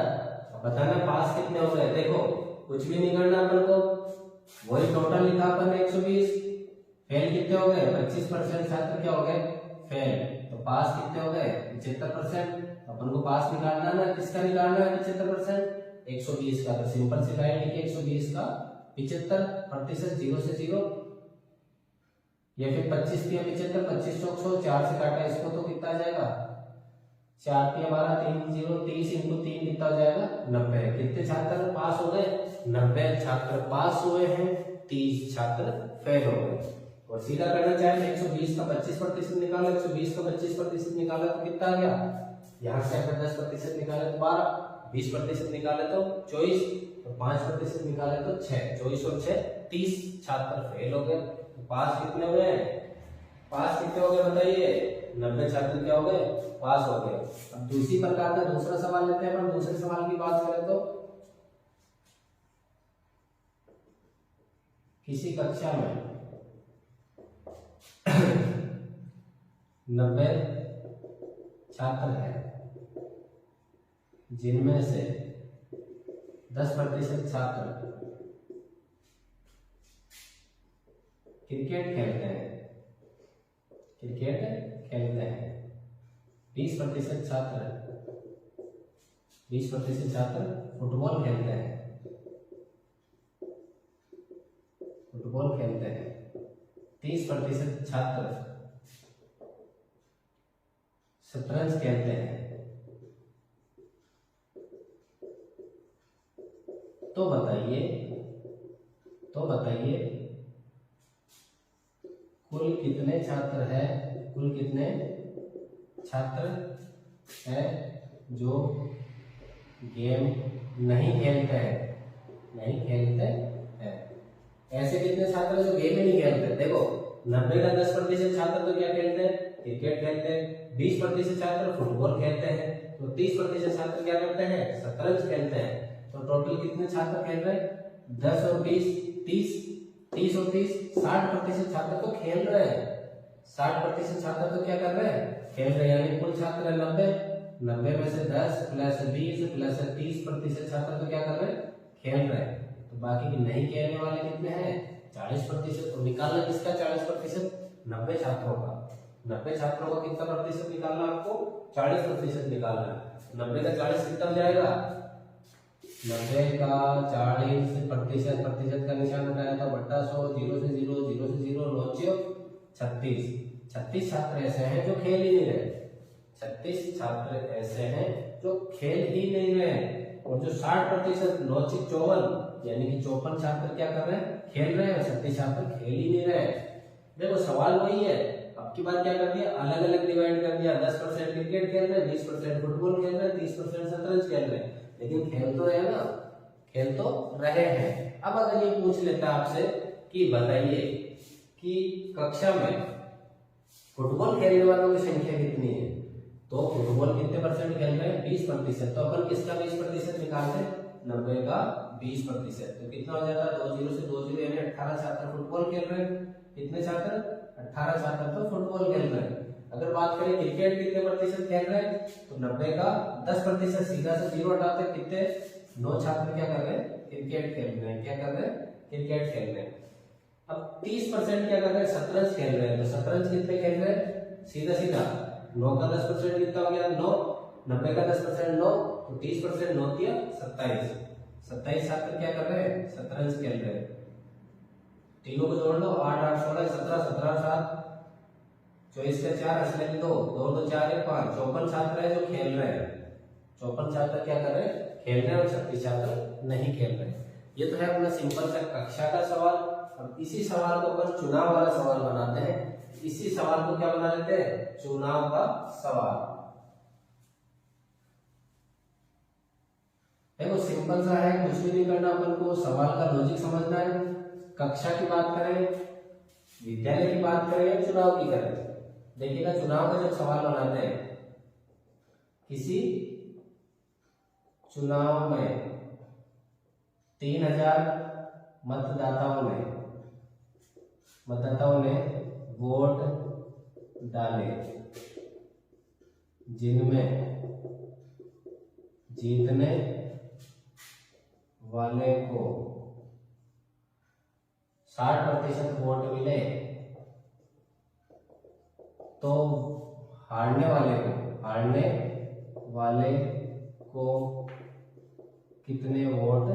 S1: बताना पास कितने हो गए। देखो कुछ भी नहीं करना अपन को, वही टोटल लिखा अपन ने 120। फेल कितने हो गए? 25% छात्र क्या हो गए? फेल। तो पास कितने हो गए? 75%। अपन को पास निकालना ना, किसका निकालना है? 75%। 120 का, तो सिंपल सी लाइन लिखिए, 120 का 75%, 0 से 0, या फिर 25 दिया 75, 25 चौक 100, 4 से काटा इसको तो कितना आ जाएगा? 4 3 12, 3 0, 30 इंटू 3 कितना हो जाएगा? 90। कितने छात्र पास हो गए? 90 छात्र पास हुए हैं, 30 छात्र फेल हो गए। और सीधा करना चाहे तो 120 का 25% निकालो, 120 का 25% निकाला तो कितना आ गया? यहाँ से अगर 10% निकाले तो 12, 20% निकाले तो 24, तो 5% निकाले तो 6, 24 और 6 30 छात्र फेल हो गए। तो पास कितने हुए? पास कितने हो गए बताइए? 90 छात्र क्या हो गए? पास हो गए। अब दूसरी प्रकार का दूसरा सवाल लेते हैं। अपन दूसरे सवाल की बात करें तो किसी कक्षा में 90 छात्र है, जिनमें से 10% छात्र क्रिकेट खेलते हैं, 20% छात्र फुटबॉल खेलते हैं, 30% छात्र शतरंज खेलते हैं। तो बताइए कुल कितने छात्र हैं जो गेम नहीं खेलते हैं। ऐसे कितने छात्र जो गेम ही नहीं खेलते? देखो 90 का 10% छात्र तो क्या खेलते हैं? क्रिकेट खेलते हैं। 20% छात्र फुटबॉल खेलते हैं। तो 30% छात्र क्या करते हैं? शतरंज खेलते हैं। तो टोटल कितने छात्र खेल रहे हैं? 10 और 20, 30 और 30, 60% छात्र तो खेल रहे हैं। 60% छात्र तो क्या कर रहे हैं? खेल रहे हैं। यानी कुल छात्र है 90 में से 10 प्लस 20 प्लस 30% छात्र तो क्या कर रहे हैं? खेल रहे हैं। तो बाकी के नहीं खेलने वाले कितने हैं? 40%। तो निकालना किसका 40%? 90 छात्रों का। 90 छात्रों का कितना प्रतिशत निकालना? आपको 40% निकालना है। 90 का 40 कितना हो जाएगा? 90 का 40% प्रतिशत का निशान हटाया था बट्टा 100, 0 से 0, 0 से 0, 9 36। 36 छात्र ऐसे हैं जो खेल ही नहीं रहे। 36 छात्र ऐसे हैं जो खेल ही नहीं रहे। और जो 60% 9 54 यानी कि 54 छात्र क्या कर रहे हैं, खेल रहे हैं। 36 छात्र खेल ही नहीं रहे। देखो सवाल वही है, अब की बार क्या कर दिया, अलग अलग डिवाइड कर दिया। 10% क्रिकेट खेल रहे हैं, 20% फुटबॉल खेल रहे हैं, 30% शतरंज खेल रहे हैं, लेकिन खेल तो रहे ना, खेल तो रहे हैं। अब अगर ये पूछ लेता आपसे कि बताइए कि कक्षा में फुटबॉल खेलने वालों की संख्या कितनी है, तो फुटबॉल कितने परसेंट खेल रहे हैं, 20%। तो अपन किसका 20% निकालते हैं, 90 का 20%। तो कितना हो जाता है, 2 0 से 2 0 यानी 18 छात्र फुटबॉल खेल रहे हैं। कितने छात्र, 18 छात्र तो फुटबॉल खेल रहे हैं। अगर बात करें क्रिकेट कितने प्रतिशत खेल रहे हैं, तो 90 का 10%, सीधा से 0 हटाते हैं, कितने 9 छात्र क्या कर रहे हैं, क्रिकेट खेल रहे हैं। क्या कर रहे हैं, क्रिकेट खेल रहे हैं। अब 30% क्या कर रहे हैं, शतरंज खेल रहे हैं। तो शतरंज कितने खेल रहे हैं, सीधा सीधा 9 का 10% कितना हो गया, 9, 90 का 10% 9, तो 30% 9 दिया 27। 27 छात्र क्या कर रहे हैं, शतरंज खेल रहे हैं। तीनों को जोड़ लो, 8 8 16 17 17 7 24 का 4 असले में 2 2 2 4 1 5 54 छात्र है जो खेल रहे हैं। 54 छात्र क्या कर रहे हैं, खेल रहे हैं, और 36 छात्र नहीं खेल रहे हैं। ये तो है अपना सिंपल सा कक्षा का सवाल। अब इसी सवाल को अपन चुनाव वाला सवाल बनाते हैं। इसी सवाल को क्या बना लेते हैं, चुनाव का सवाल। देखो सिंपल सा है, कुछ भी नहीं करना, अपन को सवाल का लॉजिक समझना है। कक्षा की बात करें, विद्यालय की बात करें या चुनाव की करें, देखिएगा चुनाव का जब सवाल बनाते हैं, किसी चुनाव में 3000 मतदाताओं ने वोट डाले, जिनमें जीतने वाले को 60% वोट मिले, तो हारने वाले को कितने वोट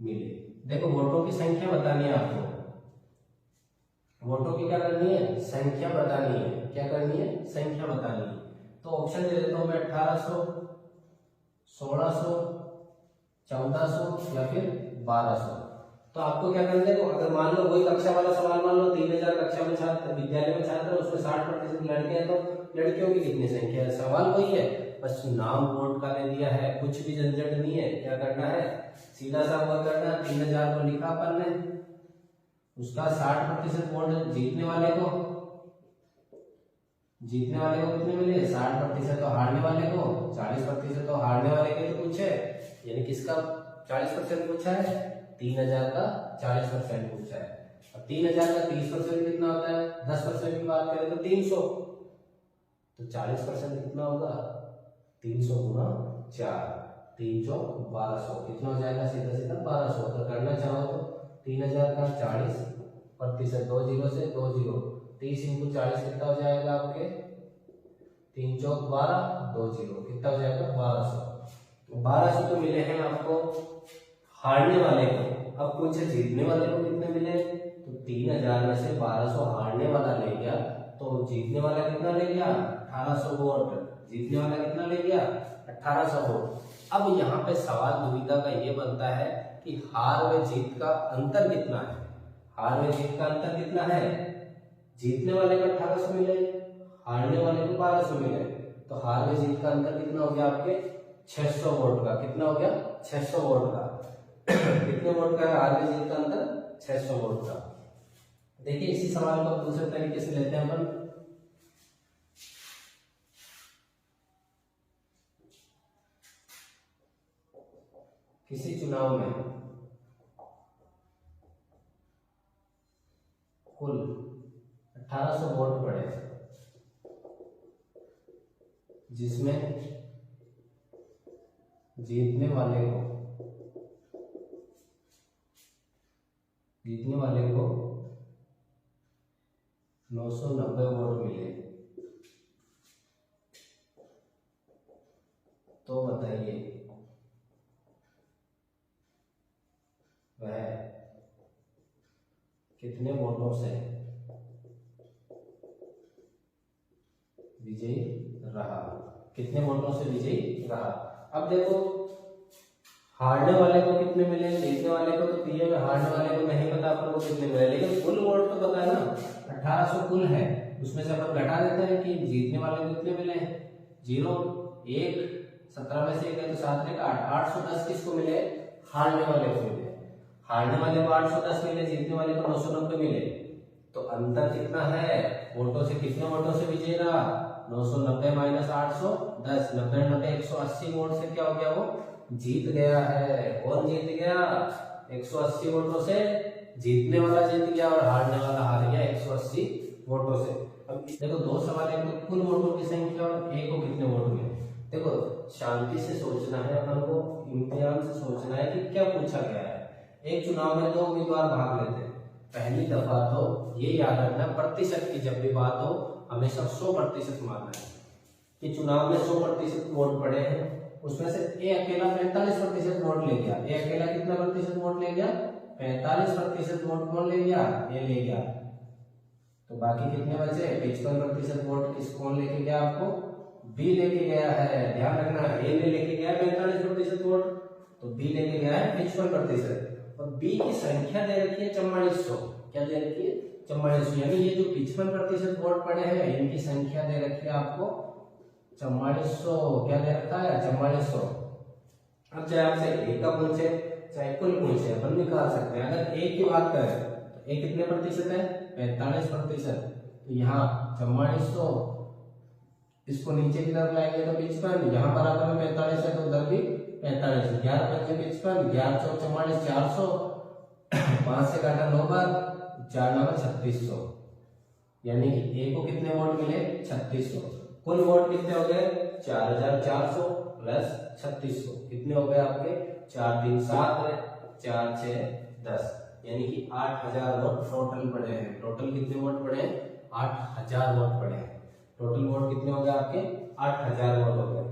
S1: मिले। देखो वोटों की संख्या बतानी है आपको, वोटों की क्या करनी है, संख्या बतानी है। क्या करनी है, संख्या बतानी है। तो ऑप्शन दे देता हूं मैं, 1800, 1600, 1400 या फिर 1200। तो आपको क्या करना है, अगर मान लो वही कक्षा वाला सवाल, मान लो 3000 कक्षा में छात्र, विद्यालय में छात्र, उसमें 60% लड़के हैं, तो लड़कियों की कितनी संख्या है, सवाल वही है, बस नाम वोट का दे दिया है, कुछ भी झंझट नहीं है। क्या करना है, सीधा सा वो करना, 3000 को लिखा अपन ने, उसका 60% वोट जीतने वाले को कितने मिले, 60%, तो हारने वाले को 40%, तो हारने वाले के तो पूछे, यानी किसका 40% पूछा है, 3000 का 40% पूछा है। अब 3000 का 30% कितना होता है, 10% की बात करें तो 300, तो 40% कितना होगा, 300 गुना 4, 3 चौक 1200, कितना हो जाएगा, सीधा सीधा 1200। तो करना चाहो तो 3000 का 40%, 2 0 से 2 0, 30 इंटू 40 कितना हो जाएगा आपके, 3 चौक 12, 2 0, कितना हो जाएगा 1200। 1200 तो मिले हैं आपको हारने वाले को। अब पूछे जीतने वाले को कितने मिले, तो 3000 में से 1200 हारने वाला ले गया, तो जीतने वाला कितना ले गया, 1800 वोट। जीतने वाला कितना ले गया, 1800 वोट। अब यहाँ पे सवाल दुविधा का ये बनता है कि हार व जीत का अंतर कितना है। हार व जीत का अंतर कितना है, जीतने वाले को 1800 मिले, हारने वाले को 1200 मिले, तो हार व जीत का अंतर कितना हो गया आपके, 600 वोट का। कितना हो गया, 600 वोट का। कितने वोट का है हार व जीत का अंतर, 600 वोट का। देखिए इसी सवाल को दूसरे तरीके से लेते हैं अपन। किसी चुनाव में कुल 1800 वोट पड़े, जिसमें जीतने वाले को 990 वोट मिले, तो बताइए कितने वोटों से विजयी रहा, कितने वोटों से विजयी रहा। अब देखो हारने वाले को कितने मिले, जीतने वाले को तो दिए हुए, हारने वाले को नहीं पता अपन को कितने मिले, लेकिन कुल वोट तो पता है ना, 1800 कुल है, उसमें से अपन घटा देते हैं कि जीतने वाले को कितने मिले, 0 1 17 में से 1 है तो 7 एक 8, 810 किसको मिले, हारने वाले को मिले। हारने वाले को 810 मिले, जीतने वाले को 990 मिले, तो अंतर कितना है वोटों से, कितने वोटों से विजयी रहा, 990 माइनस 810, 90 90 180 वोट से क्या हो गया, वो जीत गया है। कौन जीत गया, 180 वोटों से जीतने वाला जीत गया और हारने वाला हार गया 180 वोटों से। अब देखो दो सवाल है, तो कुल वोटों की संख्या और ए को कितने वोट मिले। देखो शांति से सोचना है अपन को, इम्तिहान से सोचना है कि क्या पूछा गया है। एक चुनाव में 2 उम्मीदवार भाग लेते हैं, पहली दफा तो ये याद रखना, प्रतिशत की जब भी बात हो हमेशा 100% मानना है कि चुनाव में 100% वोट पड़े हैं, उसमें से ए अकेला 45% वोट ले गया। ए अकेला कितना प्रतिशत वोट ले गया, 45% वोट कौन ले गया, ए ले गया। तो बाकी कितने बचे, 55% वोट किस कौन लेके गया, आपको बी लेके गया है। ध्यान रखना, ए ने लेके गया 45% वोट, तो बी लेके गया है 55%, और बी की संख्या दे रखी है 4400। क्या दे रखी है, 4400, यानी ये जो 55% वोट पड़े हैं इनकी संख्या दे रखी है आपको 4400। क्या दे रखा है, 4400। अब चाहे आपसे ए का पूछे चाहे कुल पूछे, अपन निकाल सकते हैं। अगर ए की बात करें तो ए कितने प्रतिशत है, 45%, तो यहाँ 4400, इसको नीचे की तरफ लाएंगे तो 55, यहाँ बराबर में 45 है तो उधर भी 45, 11 पंजे 55, 11 चौक 44, 400, 5 से काटा 9 बार, 4 9 3600, यानी कि ए को कितने वोट मिले, 3600। कुल वोट कितने हो गए, 4400 प्लस 3600, कितने हो गए आपके, 4 3 7 4 6 10, यानी कि 8000 वोट टोटल पड़े हैं। टोटल कितने वोट पड़े हैं, 8000 वोट पड़े हैं। टोटल वोट कितने हो गए आपके, 8000 वोट हो गए।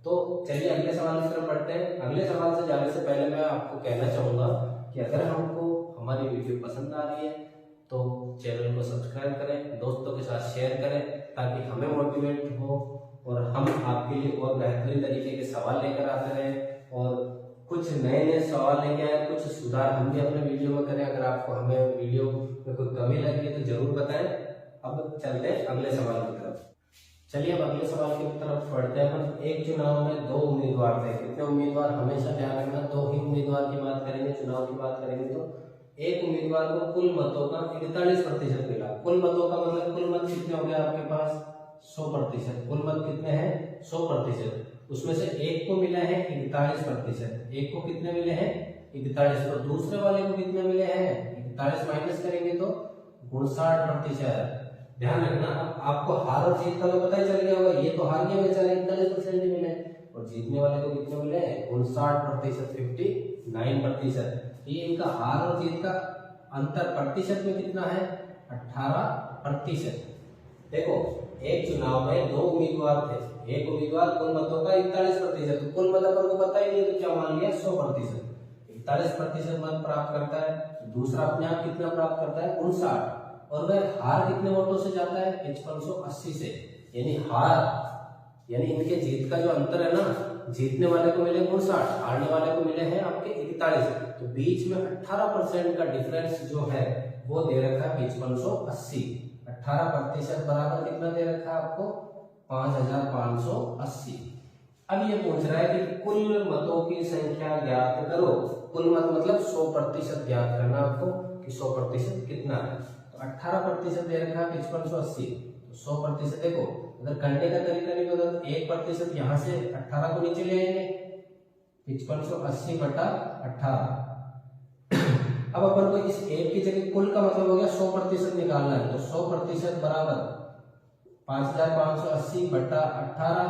S1: तो चलिए अगले सवाल की तरफ बढ़ते हैं। अगले सवाल से जाने से पहले मैं आपको कहना चाहूंगा कि अगर हमको हमारी वीडियो पसंद आ रही है तो चैनल को सब्सक्राइब करें, दोस्तों के साथ शेयर करें, ताकि हमें मोटिवेट हो और हम आपके लिए और बेहतरीन तरीके के सवाल लेकर आते रहें, और कुछ नए नए सवाल लेके आए, कुछ सुधार हम भी अपने वीडियो में करें। अगर आपको हमें वीडियो में कोई कमी लगी है तो जरूर बताएं। अब चलते हैं अगले सवाल की तरफ। चलिए अब अगले सवाल की तरफ बढ़ते हैं। एक चुनाव में 2 उम्मीदवार थे, कितने उम्मीदवार, हमेशा ध्यान रखना 2 ही उम्मीदवार की बात करेंगे, चुनाव की बात करेंगे तो एक उम्मीदवार को कुल मतों का 41% मिला। कुल मतों का मतलब कुल मत कितने हो गए आपके पास, 100%। कुल मत कितने हैं, 100%। उसमें से एक को मिला है 41%, एक को कितने मिले हैं 41, तो दूसरे वाले को कितने मिले हैं 41 माइनस करेंगे तो 59%। ध्यान रखना, आपको हार और जीत का तो पता ही चल गया होगा, ये तो हार गया बेचारे, 41% ही मिले, और जीतने वाले को कितने मिले 59%, 59%। ये इनका हार और जीत का अंतर प्रतिशत में कितना है, 18%। देखो एक चुनाव में 2 उम्मीदवार थे, एक उम्मीदवार कुल मतों का 41%, तो कुल मत अपन को पता ही नहीं है तो क्या मान लिया 100%, 41% मत प्राप्त करता है। दूसरा अपने आप कितना प्राप्त करता है 59, और वह हार कितने वोटों से जाता है 5580 से, यानी हार यानी इनके जीत का जो अंतर है ना, जीतने वाले को मिले 59, हारने वाले को मिले हैं आपके 41, तो बीच में 18% का डिफरेंस जो है वो दे रखा है 5580। 18% बराबर कितना दे रखा है आपको 5580। अब ये पूछ रहा है कि कुल मतों की संख्या ज्ञात करो। कुल मत मतलब 100% ज्ञात करना आपको कि 100% कितना है। तो 18% दे रखा है 5580, तो 100% देखो अगर करने का तरीका नहीं होगा तो 1% यहाँ से 18 को नीचे ले आएंगे, 5580 बटा 18। अब अपन को इस एक की जगह कुल का मतलब हो गया 100% निकालना है, तो 100% बराबर 5580 बटा 18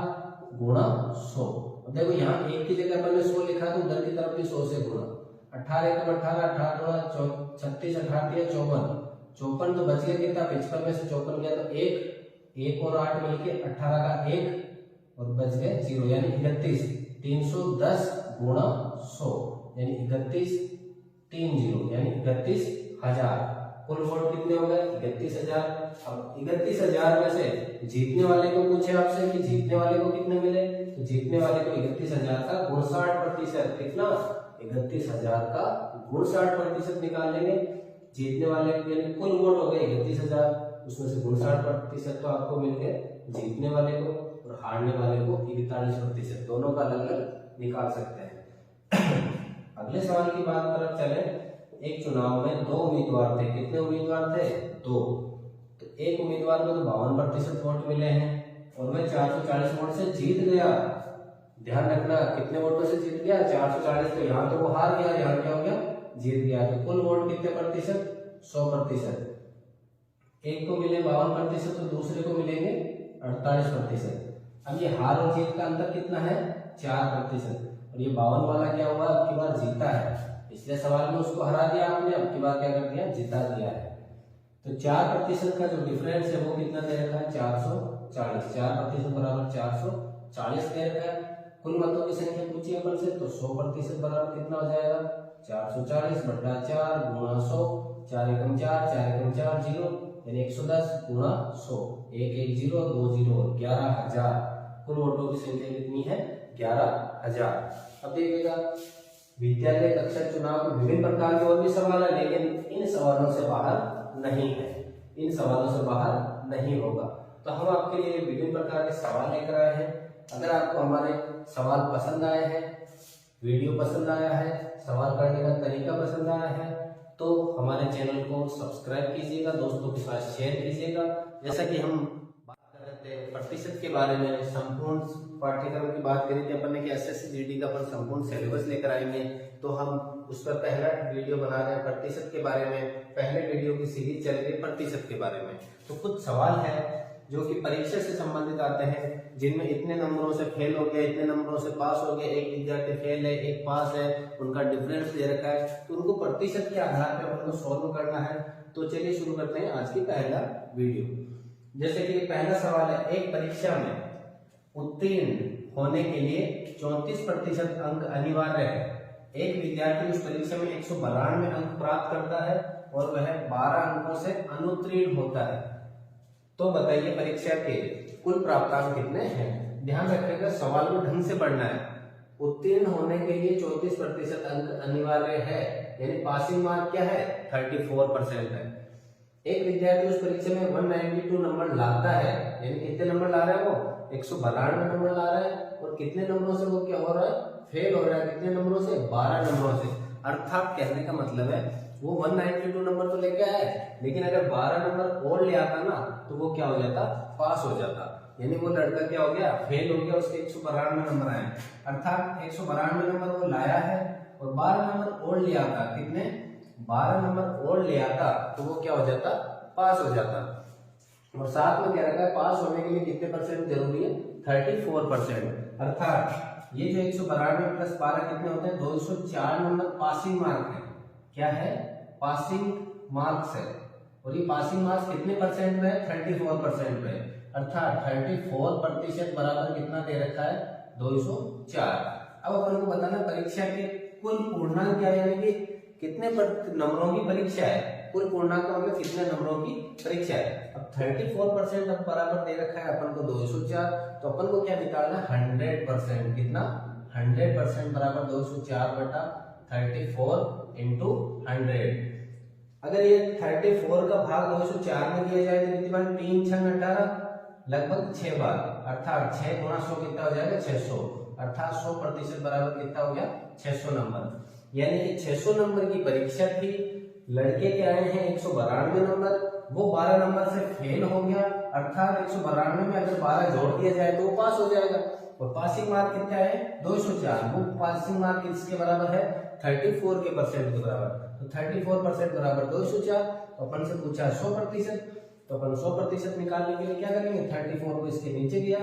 S1: गुणा 100। अब देखो यहाँ एक की जगह अपन ने 100 लिखा तो उधर की तरफ भी 100 से गुणा, 18 एकम 18, 18 गुणा 36, 18 दिया 54, 54 तो बच गया कितना 55 में से 54 गया तो 1 और 8 मिलके 18 का 1 और बच गए 0, यानी 31। 310 गुणा 100 यानी 31 30, यानी 31,000। कुल वोट कितने हो गए 31,000। अब 31,000 में से जीतने वाले को पूछे आपसे कि जीतने वाले को कितने मिले, तो जीतने वाले को 31,000 का 59%, कितना 31,000 का 59% निकाल लेंगे। जीतने वाले के कुल वोट हो गए 31,000, उसमें से 59% तो आपको मिल गए जीतने वाले को, और हारने वाले को 41%, दोनों का अलग अलग निकाल सकते हैं। अगले सवाल की बात तरफ चले। एक चुनाव में 2 उम्मीदवार थे, कितने उम्मीदवार थे 2, तो एक उम्मीदवार को तो 52% वोट मिले हैं और वह 440 वोट से जीत गया। ध्यान रखना कितने वोटों से जीत गया 440, तो यहाँ तो वो हार गया, यहाँ क्या हो गया जीत गया। तो कुल वोट कितने प्रतिशत 100%। एक को मिले 52% तो दूसरे को मिलेंगे 48%। अब ये हार और जीत का अंतर कितना है 4%, और ये 52 वाला क्या हुआ अब की बार जीता है। पिछले सवाल में उसको हरा दिया आपने, अब की बार क्या कर दिया जिता दिया है। तो 4% का जो डिफरेंस है वो कितना दे रखा है 440, 4% बराबर 440 दे रखा है। कुल मतों की संख्या पूछी अपन से, तो 100% बराबर कितना हो जाएगा 440 बटा 4 गुणा 100, 4 एकम 4, 4 एकम 4 0, यानी 110 गुणा 100, 1 1 0 2 0, 11,000। कुल वोटों की संख्या कितनी है 11,000। अब देखिएगा विद्यालय कक्षा चुनाव के विभिन्न प्रकार के और भी सवाल है, लेकिन इन सवालों से बाहर नहीं है, इन सवालों से बाहर नहीं होगा। तो हम आपके लिए विभिन्न प्रकार के सवाल लेकर आए हैं। अगर आपको हमारे सवाल पसंद आए हैं, वीडियो पसंद आया है, सवाल करने का तरीका पसंद आया है, तो हमारे चैनल को सब्सक्राइब कीजिएगा, दोस्तों के साथ शेयर कीजिएगा। जैसा कि हम बात कर रहे थे प्रतिशत के बारे में, संपूर्ण पाठ्यक्रम की बात करी थी अपन ने कि एसएससी जीडी का अपन संपूर्ण सिलेबस लेकर आएंगे, तो हम उस पर पहला वीडियो बना रहे हैं प्रतिशत के बारे में। पहले वीडियो की सीरीज चल रही है प्रतिशत के बारे में। तो कुछ सवाल है जो कि परीक्षा से संबंधित आते हैं, जिनमें इतने नंबरों से फेल हो गया, इतने नंबरों से पास हो गया, एक विद्यार्थी फेल है एक पास है, उनका डिफरेंस दे रखा है, तो उनको प्रतिशत के आधार पर उनको सॉल्व करना है। तो चलिए शुरू करते हैं आज की पहला वीडियो। जैसे कि पहला सवाल है, एक परीक्षा में उत्तीर्ण होने के लिए 34% अंक अनिवार्य है। एक विद्यार्थी उस परीक्षा में 192 अंक प्राप्त करता है और वह 12 अंकों से अनुत्तीर्ण होता है, तो बताइए परीक्षा के कुल प्राप्तांक कितने हैं। ध्यान रखिएगा सवाल को ढंग से पढ़ना है। उत्तीर्ण होने के लिए 34% अंक अनिवार्य है, यानी पासिंग मार्क क्या है 34% है। एक विद्यार्थी उस परीक्षा में 192 नंबर लाता है, यानी कितने नंबर ला रहा है वो 192 नंबर ला रहा है, और कितने नंबरों से वो क्या हो रहा है फेल हो रहा है, कितने नंबरों से 12 नंबरों से। अर्थात कहने का मतलब है वो 192 नंबर तो लेके आया है, लेकिन अगर 12 नंबर और ले आता ना तो वो क्या हो जाता पास हो जाता, यानी वो लड़का क्या हो गया फेल हो गया, उसके 192 नंबर आए। अर्थात 192 नंबर वो लाया है और 12 नंबर और ले आता, कितने 12 नंबर और ले आता, तो वो क्या हो जाता पास हो जाता। और साथ में क्या रखा है पास होने के लिए कितने परसेंट जरूरी है 34%। अर्थात ये जो 192 प्लस 12 कितने होते हैं 204 नंबर पासिंग मार्क है। क्या है पासिंग मार्क्स है, और ये पासिंग मार्क्स कितने परसेंट में 34% पे, अर्थात 34% बराबर कितना दे रखा है 204। अब अपन को बताना परीक्षा के कुल पूर्णांक क्या है, यानी कि कितने नंबरों की परीक्षा है, कुल पूर्णांक का मतलब कितने नंबरों की परीक्षा है। अब 34% अब बराबर दे रखा है अपन को 204, तो अपन को क्या निकालना 100%, कितना 100% बराबर 204 बटा 34 इंटू 100। अगर ये 34 का भाग 204 में दिया जाए तो कितनी बार 3 6 18 लगभग 6 बार, अर्थात 6 गुणा 100 कितना हो जाएगा 600, अर्थात 100% बराबर कितना हो गया 600 नंबर। यानी कि 600 नंबर की परीक्षा थी, लड़के के आए हैं 192 नंबर, वो 12 नंबर से फेल हो गया, अर्थात 192 में अगर 12 जोड़ दिया जाए तो वो पास हो जाएगा। और पासिंग मार्क कितना है 204, वो पासिंग मार्क किसके बराबर है 34 के परसेंट के बराबर, तो 34% बराबर 204। तो अपन से पूछा 100%, तो अपन 100% निकालने के लिए क्या करेंगे 34 को इसके नीचे दिया,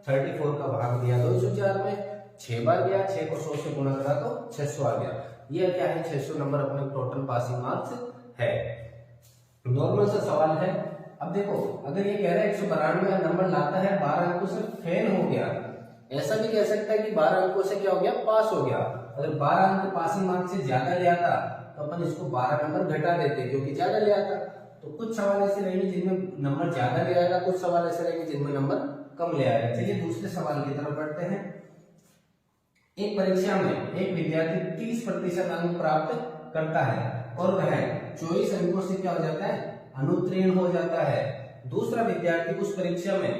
S1: 34 का भाग दिया 204 में, 6 बार गया, 6 को 100 से गुणा करा तो 600 आ गया। ये क्या है 600 नंबर अपने टोटल पासिंग मार्क्स है। नॉर्मल सा सवाल है। अब देखो अगर ये कह रहा है 192 नंबर लाता है 12 अंकों से फेल हो गया, ऐसा भी कह सकता है कि 12 अंकों से क्या हो गया पास हो गया। अगर 12 अंक पासिंग मार्क से ज्यादा ले आता तो अपन इसको 12 नंबर घटा देते क्योंकि ज्यादा ले आता। तो कुछ सवाल ऐसे रहेंगे जिनमें नंबर ज्यादा ले आएगा, कुछ सवाल ऐसे रहेंगे जिनमें नंबर कम ले आएगा। चलिए दूसरे सवाल की तरफ बढ़ते हैं। एक परीक्षा में एक विद्यार्थी 30% अंक प्राप्त करता है और वह 24 अंकों से क्या हो जाता है, अनुत्तीर्ण हो जाता है। दूसरा विद्यार्थी उस परीक्षा में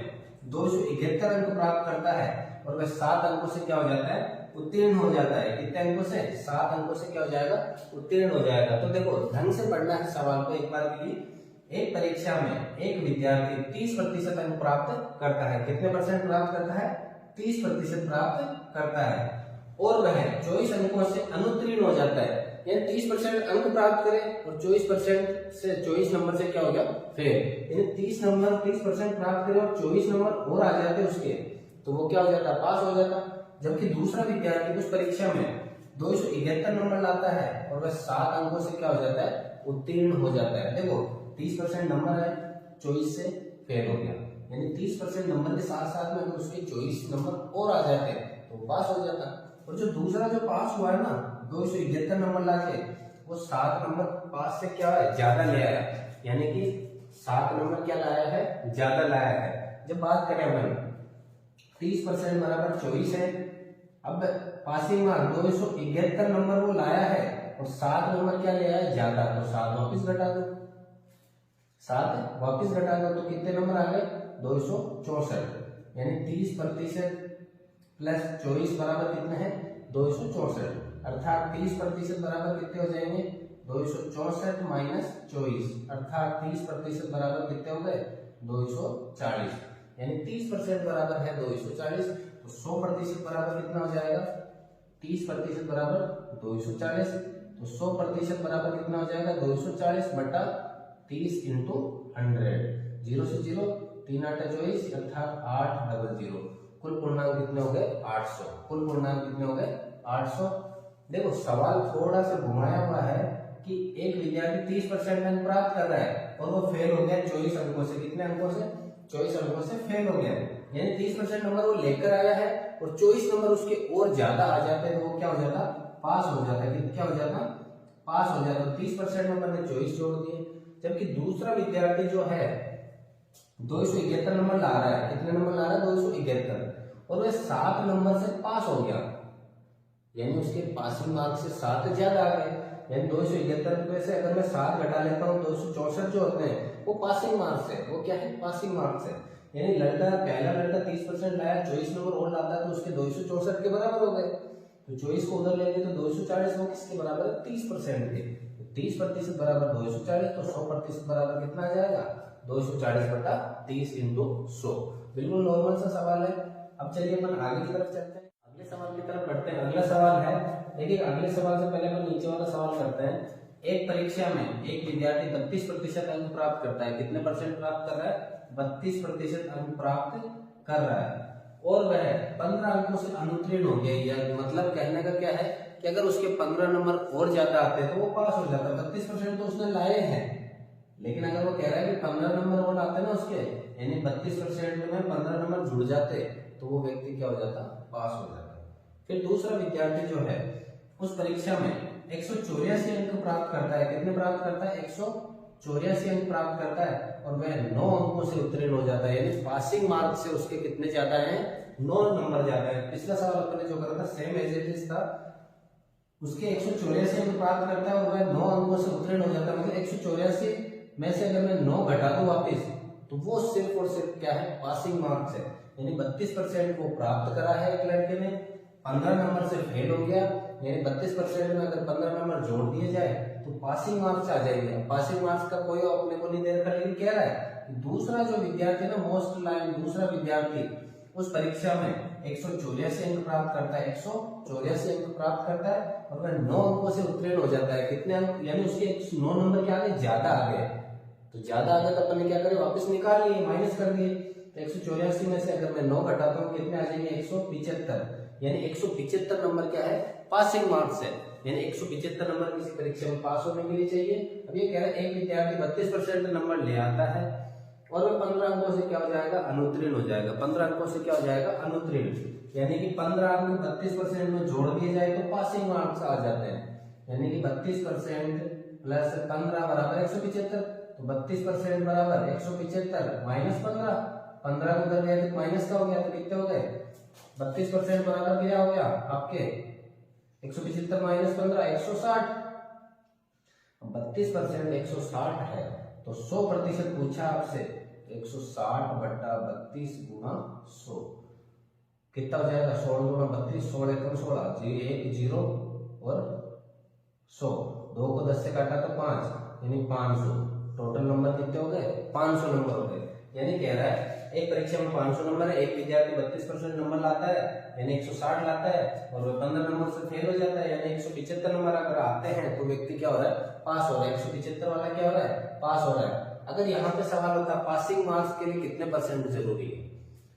S1: 271 अंक प्राप्त करता है और वह 7 अंकों से क्या हो जाता है, उत्तीर्ण हो जाता है। कितने अंकों से, 7 अंकों से क्या हो जाएगा, उत्तीर्ण हो जाएगा। तो देखो ढंग से पढ़ना है सवाल को एक बार के लिए। एक परीक्षा में एक विद्यार्थी 30% अंक प्राप्त करता है। कितने परसेंट प्राप्त करता है, 30% प्राप्त करता है और वह 24 अंकों से अनुत्तीर्ण हो जाता है। यानी 30% अंक प्राप्त करे और 24% से 24 नंबर से क्या हो गया, फेल। यानी 30% प्राप्त करे और 24 नंबर और आ जाते उसके, तो वो क्या हो जाता, पास हो जाता। जबकि दूसरा विद्यार्थी उस परीक्षा में 271 नंबर लाता है और वह 7 अंकों से क्या हो जाता है, उत्तीर्ण हो जाता है। देखो 30% नंबर है, 24 से फेल हो गया। यानी 30% नंबर के साथ साथ में अगर उसके 24 नंबर और आ जाते तो पास हो जाता। और जो दूसरा जो पास हुआ है ना, 271 नंबर लाके, वो 7 नंबर पास से क्या है, ज्यादा ले आया। यानी कि 7 नंबर क्या लाया है, ज्यादा लाया है। जब बात करें अपन 30% बराबर 24 है, अब पासिंग मार्क 271 नंबर वो लाया है और 7 नंबर क्या ले आया, ज्यादा। तो 7 वापिस घटा दो, 7 वापिस घटा दो तो कितने नंबर आ गए, 264। यानी 30% प्लस 24 बराबर कितने हैं, 264। अर्थात 30% बराबर कितने हो जाएंगे, 264 माइनस 24, अर्थात 30% बराबर कितने हो गए, 240। यानी 30% बराबर है 240, तो 100% बराबर कितना हो जाएगा, 30% बराबर 240। तो 100% बराबर कितना हो जाएगा, 240 बटा 30 इंटू 100। 0 से 0, 3 8 24, अर्थात 800। कुल पूर्णांक कितने हो गए, 800। कुल पूर्णांक कितने हो गए, 800। देखो सवाल थोड़ा सा घुमाया हुआ है कि एक विद्यार्थी 30% अंक प्राप्त कर रहा है और वो फेल हो गया 24 अंकों से। कितने अंकों से, 24 अंकों से फेल हो गया। यानी 30% नंबर वो लेकर आया है और 24 नंबर उसके और ज्यादा आ जाते हैं तो वो क्या हो जाता, पास हो जाता है। क्या हो जाता, पास हो जाता। 30% नंबर में 24 जोड़ दिए। जबकि दूसरा विद्यार्थी जो है 271 नंबर ला रहा है, कितने नंबर ला रहा है, 271, और वह 7 नंबर से पास हो गया। यानी उसके पासिंग मार्क्स से 7 ज्यादा आ गए। यानी 271 से अगर मैं 7 घटा लेता हूँ, 264 जो होते हैं वो पासिंग मार्क्स है। वो क्या है, पासिंग मार्क्स है। यानी पहला लड़का 30% लाया, 24 नंबर और लाता है तो उसके 264 के बराबर हो गए। तो 24 को उधर लेंगे तो 240 वो किसके बराबर है, 30% के। 30% बराबर 240, तो 100% बराबर कितना आ जाएगा, 240 बटा 30 इंटू 100। बिल्कुल नॉर्मल सा सवाल है। अब चलिए अपन आगे की तरफ चलते हैं, अगले सवाल की तरफ बढ़ते हैं। अगला सवाल है, देखिए अगले सवाल से पहले अपन नीचे वाला सवाल करते हैं। एक परीक्षा में एक विद्यार्थी 32% अंक प्राप्त करता है। कितने परसेंट प्राप्त कर रहा है, 32% अंक प्राप्त कर रहा है और वह 15 अंकों से अनुत्तीर्ण हो गया। मतलब कहने का क्या है कि अगर उसके 15 नंबर और ज्यादा आते तो वो पास हो जाता। 32% तो उसने लाए हैं, लेकिन अगर वो कह रहा है कि 15 नंबर और आते ना उसके, यानी 32% में 15 नंबर जुड़ जाते तो वो व्यक्ति क्या हो जाता, पास हो जाता। फिर दूसरा विद्यार्थी जो है उस परीक्षा में 184 अंक प्राप्त करता है। कितने प्राप्त करता है, 184 अंक प्राप्त करता है और वह 9 अंकों से उत्तीर्ण हो जाता है। यानी पासिंग मार्क से उसके कितने ज्यादा हैं, 9 नंबर ज्यादा है। पिछला सवाल अपने जो करा था सेम एज इट इज था, उसके 184 अंक प्राप्त करता है और वह 9 अंकों से उत्तीर्ण हो जाता है। मतलब 184 में से अगर मैं 9 घटा दूं वापिस तो वो सिर्फ और सिर्फ क्या है, पासिंग मार्क्स है। यानी 32% वो प्राप्त करा है एक लड़के ने, 15 नंबर से फेल हो गया। यानी 32% में अगर 15 नंबर जोड़ दिए जाए तो पासिंग मार्क्स आ जाएंगे। पासिंग मार्क्स का कोई अपने को नहीं दे रखा, लेकिन कह रहा है कि दूसरा जो विद्यार्थी ना, मोस्ट लाइन दूसरा विद्यार्थी उस परीक्षा में 184 अंक प्राप्त करता है, 184 अंक प्राप्त करता है और वह 9 अंकों से उत्तीर्ण हो जाता है। कितने अंक, यानी उसके 9 नंबर क्या आ गए, ज्यादा आ गए। तो ज्यादा आ गया तो अपन ने क्या करें, वापस निकाल लिए, माइनस कर दिए। तो 184 में से अगर मैं 9 घटाता हूँ कितने आ जाएंगे, 175। यानी 175 नंबर क्या है, पासिंग मार्क्स है। यानी 175 नंबर किसी परीक्षा में पास होने के लिए चाहिए। अब ये कह रहा है एक विद्यार्थी 32% नंबर ले आता है और वह 15 अंकों से क्या हो जाएगा, अनुत्तीर्ण हो जाएगा। 15 अंकों से क्या हो जाएगा, अनुत्तीर्ण। यानी कि 15 अंक 32% में जोड़ दिए जाए तो पासिंग मार्क्स आ जाते हैं। यानी कि 32% प्लस 15 बराबर 175। तो 32% बराबर 175 माइनस 15, 15 को कर दिया तो माइनस का हो गया, तो कितने हो गए 32% बराबर क्या हो गया आपके 175 माइनस 15 160। 32% 160 है तो 100% पूछा आपसे, 160 बट्टा 32 गुणा 100 कितना हो जाएगा 16 गुणा 32, 16 एकम 16, 1 0 और 100, 2 को 10 से काटा तो 5 यानी 500। टोटल नंबर कितने हो गए 500 नंबर हो गए। यानी कह रहा है एक परीक्षा में 500 नंबर है, एक विद्यार्थी 32% नंबर लाता है यानी 160 लाता है और वो 15 नंबर से फेल हो जाता है यानी 175 नंबर अगर आते हैं तो व्यक्ति क्या हो रहा है पास हो रहा है। 175 वाला क्या हो रहा है पास हो रहा है। अगर यहाँ पे सवाल होता पासिंग मार्क्स के लिए कितने परसेंट जरूरी है,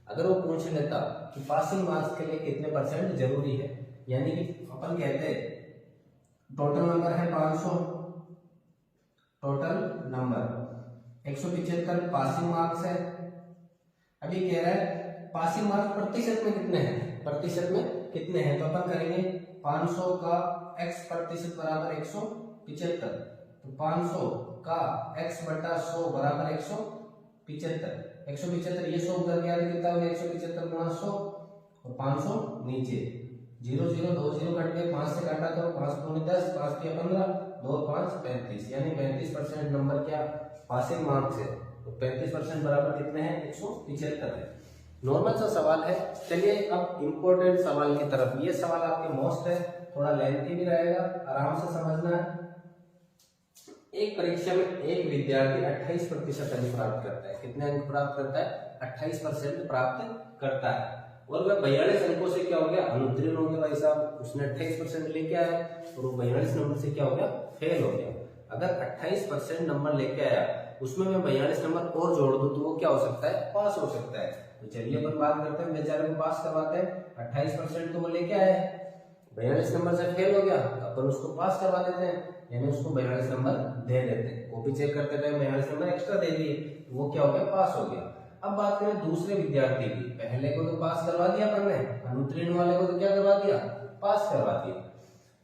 S1: अगर वो पूछ लेता कि पासिंग मार्क्स के लिए कितने परसेंट जरूरी है, यानी कि अपन कहते टोटल नंबर है 500, टोटल नंबर 175 पासिंग मार्क्स है। अभी कह रहा है पासिंग मार्क्स प्रतिशत में कितने हैं, प्रतिशत में कितने हैं, तो अपन करेंगे 500 का x प्रतिशत बराबर 175, तो 500 का x बटा 100 बराबर 175, 175 ये 100 कर गया तो कितना हो गया 175 गुणा 100 और 500 नीचे 0 0 2 0 कट गए, 5 से काटा तो 5 दूनी 10, 5 के 15, 2 5 35 यानी 35% नंबर क्या पासिंग मार्क्स है। तो 35% बराबर कितने हैं 175 है। नॉर्मल सा सवाल है। चलिए अब इम्पोर्टेंट सवाल की तरफ, ये सवाल आपके मोस्ट है, थोड़ा लेंथी भी रहेगा, आराम से समझना है। एक परीक्षा में एक विद्यार्थी 28% अंक प्राप्त करता है, कितने अंक प्राप्त करता है 28% प्राप्त करता है और वह 42 अंकों से क्या हो गया अनुत्तीर्ण हो गया। भाई साहब उसने 28% लेके आया और वो 42 नंबर से क्या हो गया फेल हो गया। अगर 28% नंबर लेके आया उसमें मैं 42 नंबर और जोड़ दूं तो वो क्या हो सकता है पास हो सकता है। तो चलिए अपन बात करते हैं बेचारे को पास करवाते हैं। 28% तो वो लेके आया, 42 नंबर से फेल हो गया तो अपन उसको पास करवा देते हैं, यानी उसको 42 नंबर दे देते हैं। कॉपी चेक करते टाइम 42 नंबर एक्स्ट्रा दे दिए, वो क्या हो गया पास हो गया। अब बात करें दूसरे विद्यार्थी की, पहले को तो पास करवा दिया अपन ने, अनुत्तीर्ण वाले को तो क्या करवा दिया पास करवा दिया।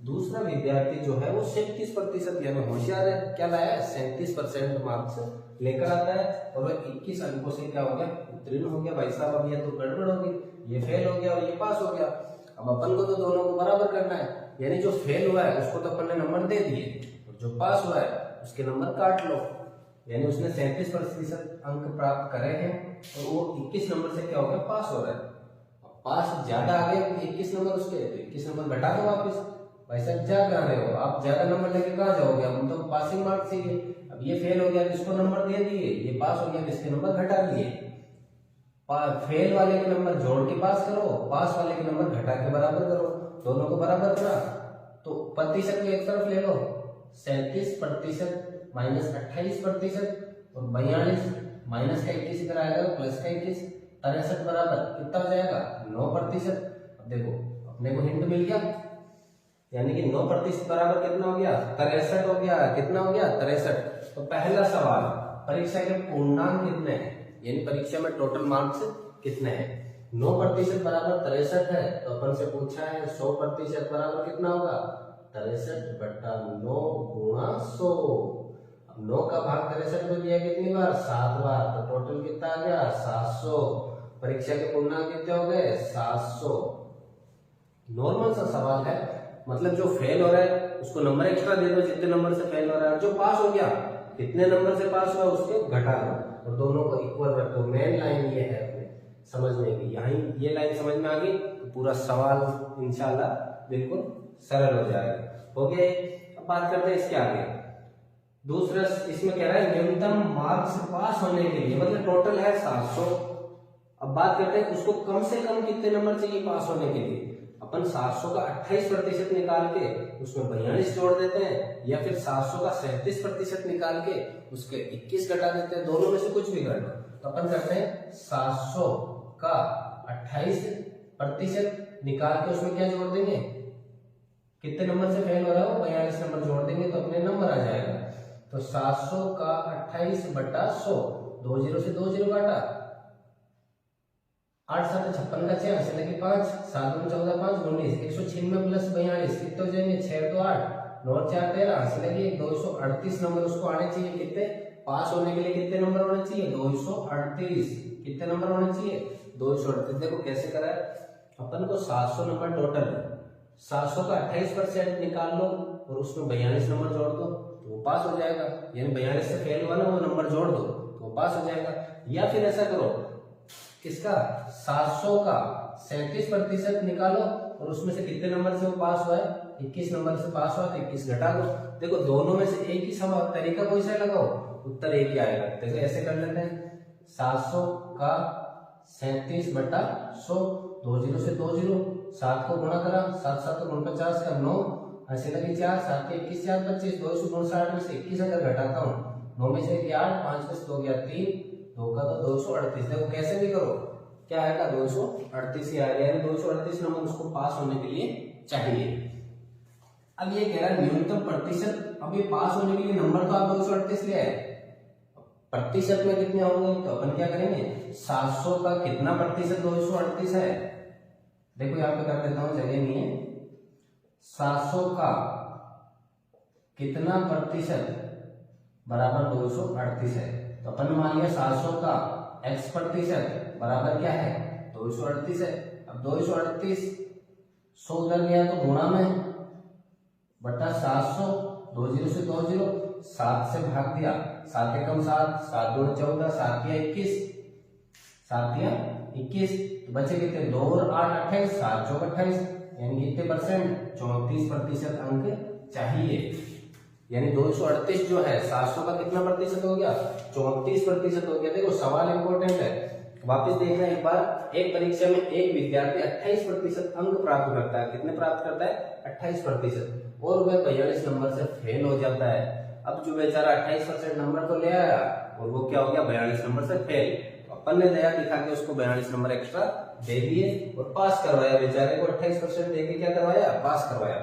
S1: दूसरा विद्यार्थी जो है वो 37% यानी होशियार है, क्या लाया 37% मार्क्स लेकर आता है और वह 21 अंकों से क्या हो गया उत्तीर्ण हो गया। भाई साहब अब ये तो गड़बड़ हो गई, ये फेल हो गया और ये पास हो गया। अब अपन को तो दोनों को बराबर करना है, यानी जो फेल हुआ है उसको तो अपन ने नंबर दे दिए और जो पास हुआ है उसके नंबर काट लो। यानी उसने 37% अंक प्राप्त करे हैं और वो 21 नंबर से क्या हो गया पास हो रहा है। पास ज्यादा आ गए 21 नंबर उसके, तो 21 नंबर घटा दो वापिस। भाई साहब जा कहाँ रहे हो आप, ज्यादा नंबर लेके कहाँ जाओगे, हम तो पासिंग मार्क्स चाहिए। अब ये फेल हो गया इसको नंबर दे दिए, ये पास हो गया इसके नंबर घटा दिए। फेल वाले के नंबर जोड़ के पास करो, पास वाले के नंबर घटा के बराबर करो, दोनों को बराबर करा तो प्रतिशत को एक तरफ ले लो, 37% माइनस 28% और 42 माइनस का 21 इधर आएगा प्लस का 21, 63 बराबर कितना हो जाएगा 9%। अब देखो अपने को हिंट मिल गया, यानी कि 9% बराबर कितना हो गया 63 हो गया। कितना हो गया 63। तो पहला सवाल परीक्षा के पूर्णांक कितने हैं, यानी परीक्षा में टोटल मार्क्स कितने हैं। 9% बराबर 63 है तो अपन से पूछा है 100% बराबर कितना होगा 63 बटा 9 गुणा 100। अब 9 का भाग 63 में दिया कितनी बार 7 बार, तो टोटल कितना आ गया 700। परीक्षा के पूर्णांक कितने हो गए 700। नॉर्मल सा सवाल है, मतलब जो फेल हो रहा है उसको नंबर एक्स्ट्रा दे दो जितने नंबर से फेल हो रहा है, जो पास हो गया कितने नंबर से पास हुआ उसके घटा दो और दोनों को इक्वल रखो। मेन लाइन ये है अपने समझने की, यहाँ ये लाइन समझ में आ गई तो पूरा सवाल इंशाल्लाह बिल्कुल सरल हो जाएगा। हो गया। अब बात करते हैं इसके आगे। दूसरा इसमें कह रहा है न्यूनतम मार्क्स पास होने के लिए, मतलब टोटल है 700। अब बात करते हैं उसको कम से कम कितने नंबर चाहिए पास होने के लिए। अपन 700 का 28% निकाल के उसमें 42 जोड़ देते हैं, या फिर 700 का 37% निकाल के उसके 21 घटा देते हैं, दोनों में से कुछ भी कर लो। तो अपन करते हैं 700 का 28% निकाल के उसमें क्या जोड़ देंगे, कितने नंबर से फेल हो रहा है 42 नंबर जोड़ देंगे तो अपने नंबर आ जाएगा। तो 700 का 28 बटा 100, 2 0 से 2 0 काटा, 8 7 56 का 6 लगे 5, 7 14 5 19, 196 प्लस 42 कितने हो जाएंगे 6 तो 8, 9 और 4 13, हंसी लगी। 238 नंबर उसको आने चाहिए। कितने? पास होने के लिए कितने नंबर होने चाहिए? 238। कितने नंबर होने चाहिए? 238। देखो कैसे करा है अपन को, 700 नंबर टोटल है। 700 का 28% निकाल लो और उसमें 42 नंबर जोड़ दो तो वो पास हो जाएगा। यानी 42 से फेल हुआ ना, वो नंबर जोड़ दो तो वो पास हो जाएगा। या फिर ऐसा करो, किसका? 700 का 37% निकालो और उसमें से कितने नंबर से वो पास हुआ है? 21 नंबर से पास हुआ तो 21 घटा दो। देखो दोनों में से एक ही सवाल, तरीका कोई सा लगाओ, उत्तर एक ही आएगा। देखो ऐसे कर लेते हैं, 700 का 37/100, 20 से 20, 7 को गुणा करा, 7 7 49 का 9, ऐसे लगे 4, 7 के 21 4 25, 259 में से 21 अगर घटाता हूँ, 9 में से 8, 5 में से 2 गया 3, 2 का तो 238। देखो कैसे भी करो क्या आएगा? 238 ही आएगा। यानी 238 नंबर उसको पास होने के लिए चाहिए। अब ये कह रहा है न्यूनतम प्रतिशत। अब ये पास होने के लिए नंबर तो आप 238 ले आए, प्रतिशत में कितने होंगे? तो अपन क्या करेंगे, 700 का कितना प्रतिशत 238 है? देखो यहाँ पे कर देता हूं, जगह नहीं है। 700 का कितना प्रतिशत बराबर 238 है। तो अपन मान लिया 700 का x प्रतिशत बराबर क्या है? 238 है। अब 238 100 उधर गया तो गुणा में बटा 700, 20 से 20, 7 से भाग दिया, 7 एकम 7, 7 दूनी 14, 7 या 21, 7 या 21, तो बचे कितने? 2 और 8 28, 7 चौक 28, यानी कितने परसेंट? 34% अंक चाहिए। यानी 238 जो है 700 का कितना प्रतिशत हो गया? 34% हो गया। देखो सवाल इंपॉर्टेंट है, वापस देखना एक बार। एक परीक्षा में एक विद्यार्थी 28% अंक प्राप्त करता है। कितने प्राप्त करता है? 28%, और वह 42 नंबर से फेल हो जाता है। अब जो बेचारा 28% नंबर तो ले आया और वो क्या हो गया? 42 नंबर से फेल। अपन ने दया दिखा के उसको 42 नंबर एक्स्ट्रा दे दिए और पास करवाया। बेचारे को 28% देके क्या करवाया? पास करवाया।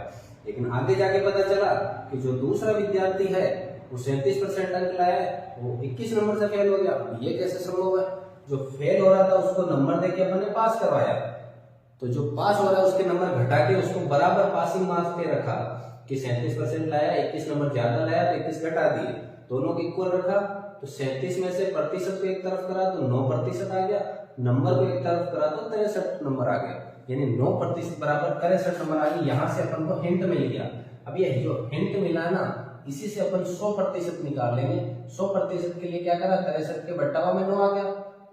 S1: लेकिन आगे जाके पता चला कि जो दूसरा विद्यार्थी है वो 37% अंक लाया है, वो 21 नंबर से फेल हो गया। ये कैसे संभव है? जो फेल हो रहा था उसको नंबर देके अपन ने पास करवाया, तो जो पास हो रहा है उसके नंबर घटा के उसको बराबर पासिंग मार्क्स पे रखा कि 37% लाया, 21 नंबर ज्यादा लाया तो 21 घटा दिए, दोनों को इक्वल रखा। तो 37 में से प्रतिशत को एक तरफ करा तो 9% आ गया, नंबर को एक तरफ करा तो 63 नंबर आ गया। यानी 9% बराबर 63 नंबर आ गई। यहाँ से अपन को हिंट मिल गया। अब ये जो हिंट मिला है ना, इसी से अपन 100% निकाल लेंगे। 100% के लिए क्या करा? 63 के बट्टावा में 9 आ गया,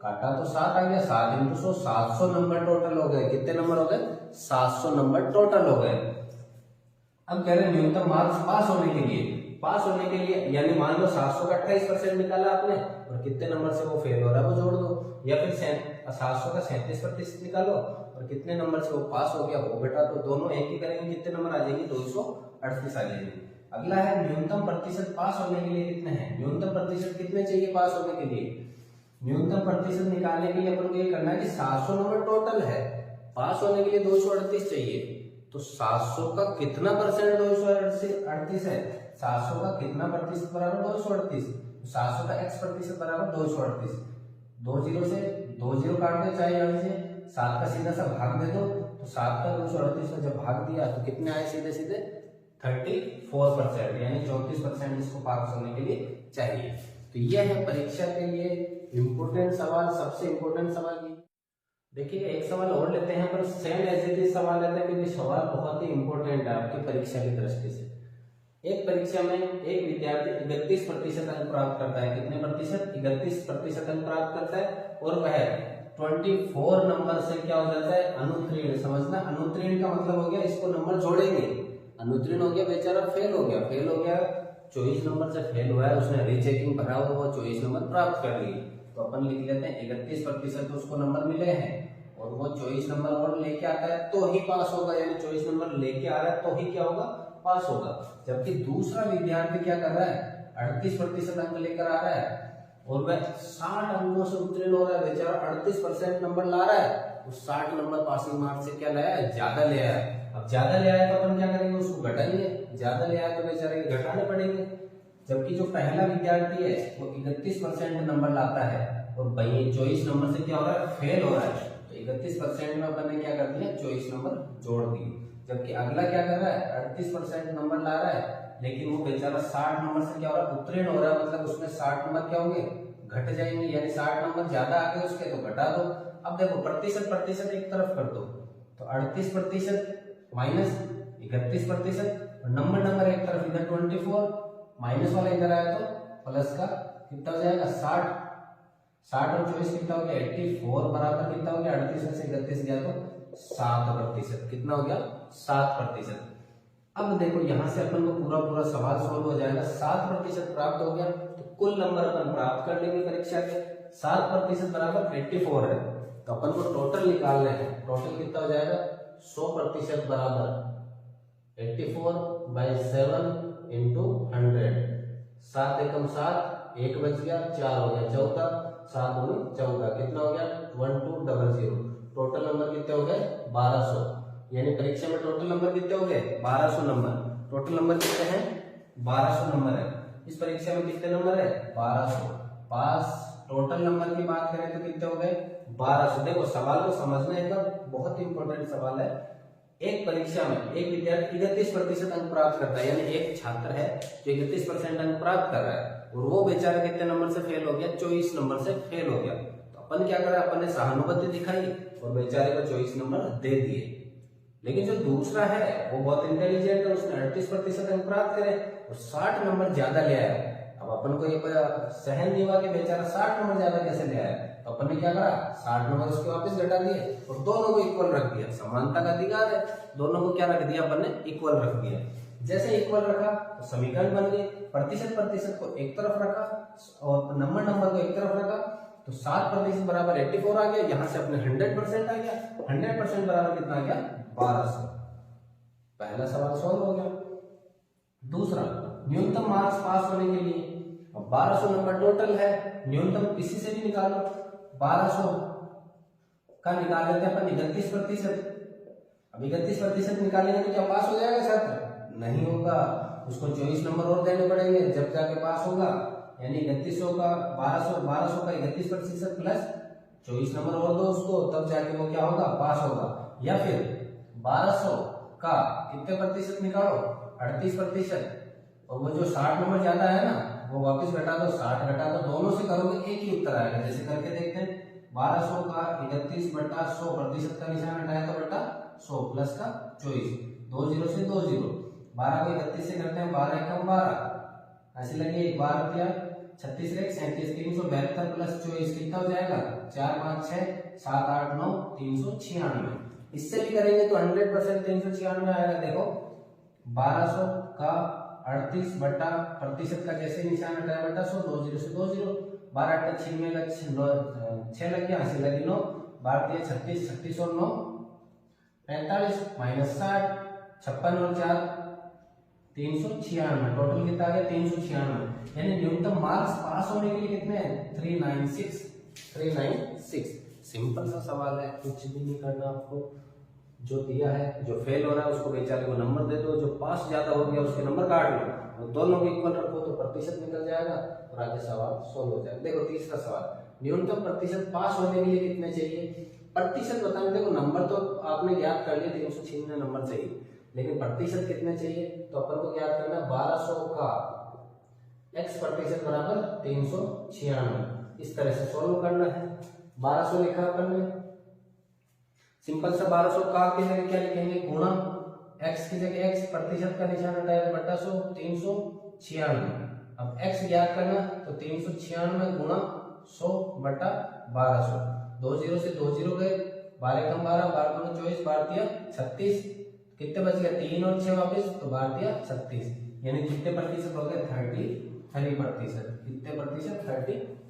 S1: काटा तो 7 आ गया, 7 × 100, 700 नंबर टोटल हो गए। कितने नंबर हो गए? 700 नंबर टोटल हो गए। अब कह रहे हैं न्यूनतम मार्क्स पास होने के लिए, पास होने के लिए यानी मान लो 700 का 28% निकाला आपने और कितने नंबर से वो फेल हो रहा है वो जोड़ दो, या फिर 700 का 37% निकालो और कितने नंबर से वो पास हो गया वो घटा दो। दोनों एक ही करेंगे, कितने नंबर आ जाएंगे? 238 आ जाएंगे। अगला है न्यूनतम प्रतिशत पास होने के लिए कितने हैं? न्यूनतम प्रतिशत कितने चाहिए पास होने के लिए? न्यूनतम प्रतिशत निकालने के लिए अपन को ये करना है कि 700 नंबर टोटल है, पास होने के लिए 238 चाहिए। तो 700 का कितना परसेंट 238 है? 700 का कितना प्रतिशत बराबर 238? 700 का x प्रतिशत बराबर 238। 20 से 20 काट दो चाहे यहाँ से, 7 का सीधा सा भाग दे दो, तो 7 का 238 में जब भाग दिया तो कितने आए? सीधे सीधे 34%, यानी 34% इसको पास होने के लिए चाहिए। तो यह है परीक्षा के लिए इम्पोर्टेंट सवाल, सबसे इम्पोर्टेंट सवाल ये। देखिए एक सवाल और लेते हैं, पर सेम एज इट इज सवाल लेते हैं क्योंकि सवाल बहुत ही इंपॉर्टेंट है आपकी परीक्षा की दृष्टि से। एक परीक्षा में एक विद्यार्थी 31% अंक प्राप्त करता है। कितने प्रतिशत? 31% अंक प्राप्त करता है और वह 24 नंबर से क्या हो जाता है? अनुत्तीर्ण। समझना, अनुत्तीर्ण का मतलब हो गया इसको नंबर जोड़ेंगे। अनुत्तीर्ण हो गया, बेचारा फेल हो गया। फेल हो गया, 24 नंबर से फेल हुआ है, उसने रीचेकिंग भरा हुआ 24 नंबर प्राप्त कर ली। तो अपन लिख लेते हैं 31% उसको नंबर मिले हैं और वो 24 नंबर और लेके आता है तो ही पास होगा। यानी 24 नंबर लेके आ रहा है तो ही क्या होगा? पास होगा। जबकि दूसरा विद्यार्थी क्या कर रहा है? 38% अंक लेकर आ रहा है और वह 60 अंकों से उत्तीर्ण हो रहा है। बेचारा 38% नंबर ला रहा है, वो 60 नंबर पासिंग मार्क्स से क्या लाया है? ज्यादा ले आया है। अब ज्यादा ले आया तो अपन क्या करेंगे? उसको घटाएंगे। ज्यादा ले आया तो बेचारे के घटाने पड़ेंगे। जबकि जो पहला विद्यार्थी है वो 31% नंबर लाता है और 24 नंबर से क्या हो रहा है? फेल हो रहा है। तो 31% में अपन ने क्या कर दिया? 24 नंबर जोड़ दिए। जबकि अगला क्या कर रहा है 38% नंबर ला रहा है, लेकिन वो बेचारा 60 नंबर से क्या हो रहा है उत्तीर्ण हो रहा है, मतलब उसमें 60 नंबर क्या होंगे घट जाएंगे, यानी 60 नंबर ज्यादा आ गए उसके तो घटा दो। अब देखो प्रतिशत प्रतिशत एक तरफ कर दो, तो 38% माइनस 31% और नंबर एक तरफ, इधर 24 माइनस वाला इधर आया तो प्लस का कितना हो जाएगा 60 और 24 कितना हो गया 84 बराबर कितना हो गया 38 में से 31 गया तो 7%। कितना हो गया 7%। अब देखो यहां से अपन को पूरा सवाल सोल्व हो जाएगा। 7% प्राप्त हो गया तो कुल नंबर अपन प्राप्त कर लेंगे परीक्षा के। 7% बराबर 84 है, तो अपन को टोटल निकालने हैं। टोटल कितना हो जाएगा 100% बराबर 84/7 इंटू 100। 7 एकम 7, 1 बच गया, 4 हो गया 14, 7 दूनी 14, कितना हो गया 1200। टोटल नंबर कितने हो गए 1200, यानी परीक्षा में टोटल नंबर कितने हो गए 1200 नंबर। टोटल नंबर कितने हैं 1200 नंबर है। इस परीक्षा में कितने नंबर है 1200। पास टोटल नंबर की बात करें तो कितने हो गए 1200। देखो सवाल को समझना एक बहुत इंपॉर्टेंट सवाल है। एक परीक्षा में एक विद्यार्थी 31% अंक प्राप्त करता है, यानी एक छात्र है जो 31% अंक प्राप्त कर रहा है, और वो बेचारा कितने नंबर से फेल हो गया 24 नंबर से फेल हो गया। तो अपन क्या करा, अपन ने सहानुभूति दिखाई और बेचारे को 24 नंबर दे दिए। लेकिन जो दूसरा है वो बहुत इंटेलिजेंट है, उसने 38% अंक प्राप्त करे और 60 नंबर ज्यादा ले आया। अब अपन को ये सहन नहीं हुआ कि बेचारा 60 नंबर ज्यादा कैसे ले आया, तो अपन ने क्या करा 60 नंबर उसके वापस घटा दिए और दोनों को इक्वल रख दिया। समानता का अधिकार है, दोनों को क्या रख दिया अपन ने इक्वल रख दिया। जैसे इक्वल रखा तो समीकरण बन गए। प्रतिशत को एक तरफ रखा और नंबर को एक तरफ रखा, तो 7% बराबर 84 आ गया। यहाँ से अपने 100% आ गया। 100% बराबर कितना आ गया 1200। पहला सवाल सॉल्व हो गया। दूसरा, न्यूनतम मार्क्स पास होने के लिए 1200 नंबर टोटल है, न्यूनतम किसी से भी निकालो। 1200 का निकाल लेते हैं अपन 31%। अब 31% निकालेंगे तो क्या पास हो जाएगा छात्र? नहीं होगा, उसको 24 नंबर और देने पड़ेंगे जब जाके पास होगा। यानी 3100 का 1200 का 31% प्लस 24 नंबर और दो उसको, तब जाके वो क्या होगा पास होगा। या फिर 1200 का कितने प्रतिशत निकालो 38%, और वो जो 60 नंबर ज्यादा है ना वो वापस घटा दो, 60 घटा दो, दोनों से करोगे एक ही उत्तर आएगा। जैसे करके देखते हैं, 1200 का 31/100 प्रतिशत का निशान हटाया तो बटा 100 प्लस का 24, 2 0 से 2 0, 12 को 31 से करते हैं 12 एकम 12, ऐसे लगे 12 किया 36 एक 37, 372 प्लस 24 कितना हो जाएगा 4 5 6 7 8 9 396। इससे भी करेंगे तो 100% 396 आएगा। देखो 1200 का 38 बटा प्रतिशत का जैसे निशान हटाया बटा 100, 2 0 से 2 0, 12 8 6 में 6 लग गया, ऐसे लगी 9, 12 36, 36 और 9 45 माइनस 60, 56 और 4 396। टोटल कितना आ गया 396। यानी न्यूनतम मार्क्स पास होने के लिए कितने हैं 396। सिंपल सा सवाल है, कुछ भी नहीं करना आपको। जो दिया है, जो फेल हो रहा है उसको बेचारे को नंबर दे दो, जो पास ज्यादा हो गया उसके नंबर काट लो, और दोनों को इक्वल रखो तो प्रतिशत निकल जाएगा और आगे सवाल सोल्व हो जाएगा। देखो तीसरा सवाल, न्यूनतम प्रतिशत पास होने के लिए कितने चाहिए। प्रतिशत बताने, देखो नंबर तो आपने ज्ञात कर लिए 396 नंबर चाहिए, लेकिन प्रतिशत कितने चाहिए, तो अपन को ज्ञात करना 1200 का x प्रतिशत बराबर 396। इस तरह से सोल्व करना है। 1200 लिखा अपन ने, सिंपल सा 1200 का की जगह क्या लिखेंगे गुणा, x की जगह x प्रतिशत का निशान हटाया बटा 100, 396। अब x ज्ञात करना तो 396 गुणा 100 बटा 1200, 2 0 से 2 0 गए, 12 कम 12, 12 गुना 24, 12 36, कितने बच गए 3 और 6 वापस, तो 12 36, यानी कितने प्रतिशत हो गए 33%। कितने प्रतिशत